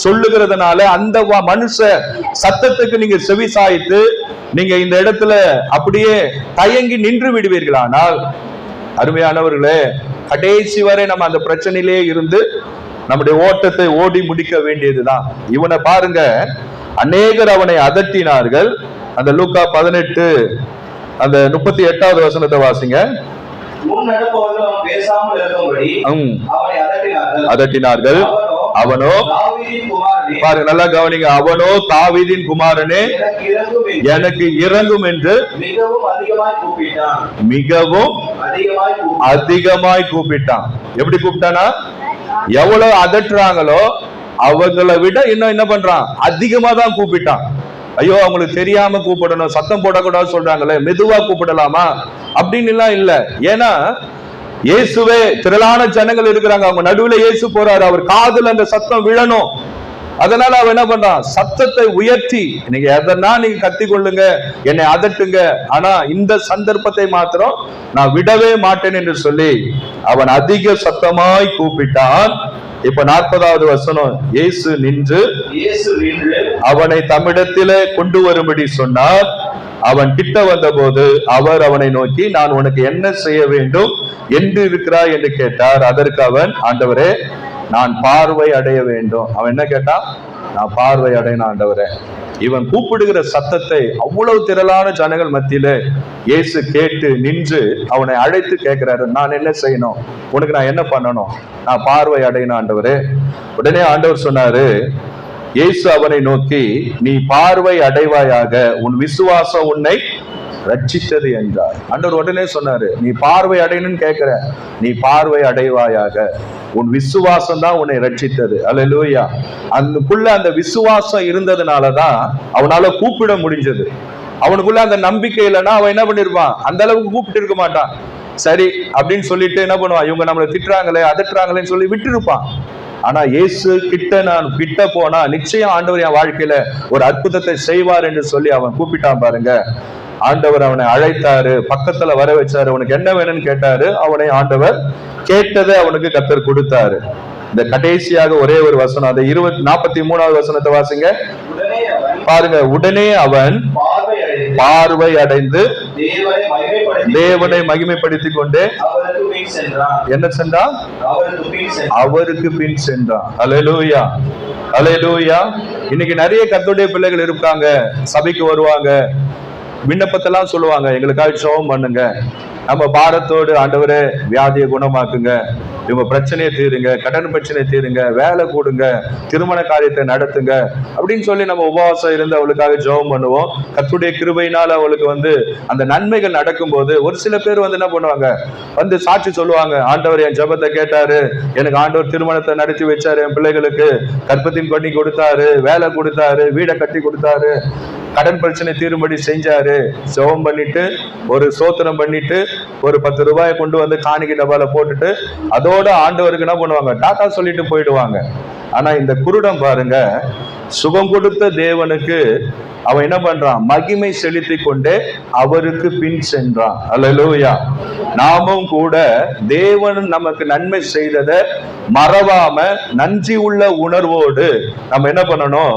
சொல்லுகிறதுனால அந்த மனுஷ சத்தத்துக்கு நீங்க செவி சாய்த்து நீங்க இந்த இடத்துல அப்படியே தயங்கி நின்று விடுவீர்களானால், அருமையானவர்களே, கடைசி வரை நம்ம அந்த பிரச்சனையிலே இருந்து நம்முடைய ஓட்டத்தை ஓடி முடிக்க வேண்டியதுதான். இவனை பாருங்க, அநேகர் அவனை அதட்டினார்கள். அந்த லூக்கா 18 அந்த 38வது வசனத்தை வாசிங்க. முன் நடப்பவர்கள் அவன் பேசாமல் இருக்கும்படி அவனை அதட்டினார்கள். அவனோ தாவீதின் குமாரனே, பாருங்க நல்லா கவனிங்க, அவனோ தாவீதின் குமாரனே எனக்கு இறங்கும் என்று மிகவும் அதிகமாய் கூப்பிட்டான், மிகவும் அதிகமாய் அதிகமாய் கூப்பிட்டான். எப்படி கூப்பிட்டானா? எவ்வளவு அதட்டுறாங்களோ அவங்களை விட இன்னும் என்ன பண்றான், அதிகமா தான் கூப்பிட்டான். ஐயோ அவங்களுக்கு தெரியாம கூப்பிடணும், சத்தம் போடக்கூடாது சொல்றாங்களே, மெதுவா கூப்பிடலாமா அப்படின்னு எல்லாம் இல்ல. ஏன்னா இயேசுவே, திரளான ஜனங்கள் இருக்கிறாங்க, அவங்க நடுவுல இயேசு போறாரு, அவர் காதுல அந்த சத்தம் விழணும். அதனால அவன் என்ன பண்றான், சத்தத்தை உயர்த்தி, நீங்க எதனா நீங்க கத்தி கொள்ளுங்க, என்னை அதட்டுங்க, ஆனா இந்த சந்தர்ப்பத்தை மாத்திரம் நான் விடவே மாட்டேன் என்று சொல்லி அவன் அதிக சத்தமாய் கூப்பிட்டான். இப்ப 40வது வசனம், இயேசு நின்று அவனை தம்மிடத்திலே கொண்டு வரும்படி சொன்னார். அவன் கிட்ட வந்த போது அவர் அவனை நோக்கி, நான் உனக்கு என்ன செய்ய வேண்டும் என்று இருக்கிறாய் என்று கேட்டார். அதற்கு அவன், ஆண்டவரே, நான் பார்வை அடைய வேண்டும். அவன் என்ன கேட்டான், நான் பார்வை அடையணும் ஆண்டவரே. இவன் கூப்பிடுகிற சத்தத்தை அவ்வளவு திரளான ஜனங்கள் மத்தியில இயேசு கேட்டு நின்று அவனை அழைத்து கேட்கிறாரு, நான் என்ன செய்யணும், உனக்கு நான் என்ன பண்ணணும், நான் பார்வை அடையணும் ஆண்டவரே. உடனே ஆண்டவர் சொன்னாரு, இயேசு அவனை நோக்கி, நீ பார்வை அடைவாயாக, உன் விசுவாசம் உன்னை ரட்சித்தது என்றார். ஆண்டவர் உடனே சொன்னாரு, நீ பார்வை அடையணும்னு கேட்கிற, நீ பார்வை அடைவாயாக, உன் விசுவாசம் தான் உன்னை ரட்சித்தது. அல்லேலூயா. அதுக்குள்ள அந்த விசுவாசம் இருந்ததுனாலதான் அவனால கூப்பிட முடிஞ்சது. அவனுக்குள்ள அந்த நம்பிக்கை இல்லைன்னா அவன் என்ன பண்ணிருப்பான், அந்த அளவுக்கு கூப்பிட்டு இருக்க மாட்டான். சரி அப்படின்னு சொல்லிட்டு என்ன பண்ணுவான், இவங்க நம்மளை திட்டுறாங்களே அதட்டுறாங்களேன்னு சொல்லி விட்டு இருப்பான். ஆனா இயேசு கிட்ட நான் கிட்ட போனா நிச்சயம் ஆண்டவர் என் வாழ்க்கையில ஒரு அற்புதத்தை செய்வார் என்று சொல்லி அவன் கூப்பிட்டான் பாருங்க. ஆண்டவர் அவனை அழைத்தாரு, பக்கத்துல வர வச்சாரு, உனக்கு என்ன வேணும்னு கேட்டாரு. அவனை ஆண்டவர் கேட்டதை அவனுக்கு கர்த்தர் கொடுத்தாரு. இந்த கடைசியாக ஒரே ஒரு வசனம், அந்த 43வது வசனத்தை வாசிங்க பாருங்க. உடனே அவன் பார்வை அடைந்து தேவனை மகிமைப்படுத்திக் கொண்டு என்ன சென்றான், அவருக்கு பின் சென்றான். அல்லேலூயா, அல்லேலூயா. இன்னைக்கு நிறைய கர்த்தருடைய பிள்ளைகள் இருக்காங்க, சபைக்கு வருவாங்க, விண்ணப்பத்தெல்லாம் சொல்லுவாங்க, எங்களுக்காக ஜெபம் பண்ணுங்க, நம்ம பாரத்தோடு ஆண்டவரே வியாதியை குணமாக்குங்க, இவங்க பிரச்சனையை தீருங்க, கடன் பிரச்சனையை தீருங்க, வேலை கூடுங்க, திருமண காரியத்தை நடத்துங்க அப்படின்னு சொல்லி நம்ம உபவாசம் இருந்து அவளுக்காக ஜெபம் பண்ணுவோம். கர்த்தருடைய கிருபையினால அவளுக்கு அந்த நன்மைகள் நடக்கும் போது ஒரு சில பேர் என்ன பண்ணுவாங்க, சாட்சி சொல்லுவாங்க, ஆண்டவர் என் ஜெபத்தை கேட்டாரு, எனக்கு ஆண்டவர் திருமணத்தை நடத்தி வச்சாரு, என் பிள்ளைகளுக்கு கர்ப்பத்தின் பண்ணி கொடுத்தாரு, வேலை கொடுத்தாரு, வீடை கட்டி கொடுத்தாரு, கடன் பிரச்சனை தீரும்படி செஞ்சாரு. ஜெபம் பண்ணிட்டு ஒரு சோத்திரம் பண்ணிட்டு ஒரு 10 ரூபாயை கொண்டு காணிக்கை டப்பால போட்டுட்டு அதோட ஆண்டவருக்கு என்ன பண்ணுவாங்க, டாட்டா சொல்லிட்டு போயிடுவாங்க. ஆனா இந்த குருடன் பாருங்க, சுகம் கொடுத்த தேவனுக்கு அவன் என்ன பண்றான், மகிமை செலுத்தி கொண்டே அவருக்கு பின் சென்றான். அல்லேலூயா. நாமும் கூட தேவன் நமக்கு நன்மை செய்ததை மறவாம நன்றி உள்ள உணர்வோடு நம்ம என்ன பண்ணணும்,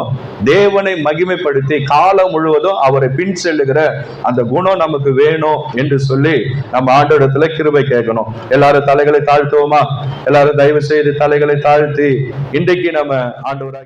தேவனை மகிமைப்படுத்தி காலம் முழுவதும் அவரை பின் செல்லுகிற அந்த குணம் நமக்கு வேணும் என்று சொல்லி நம்ம ஆண்டவரிடத்துல கிருபை கேட்கணும். எல்லாரும் தலைகளை தாழ்த்துவோமா? எல்லாரும் தயவு செய்து தலைகளை தாழ்த்தி இன்றைக்கு நம்ம ஆண்டவராக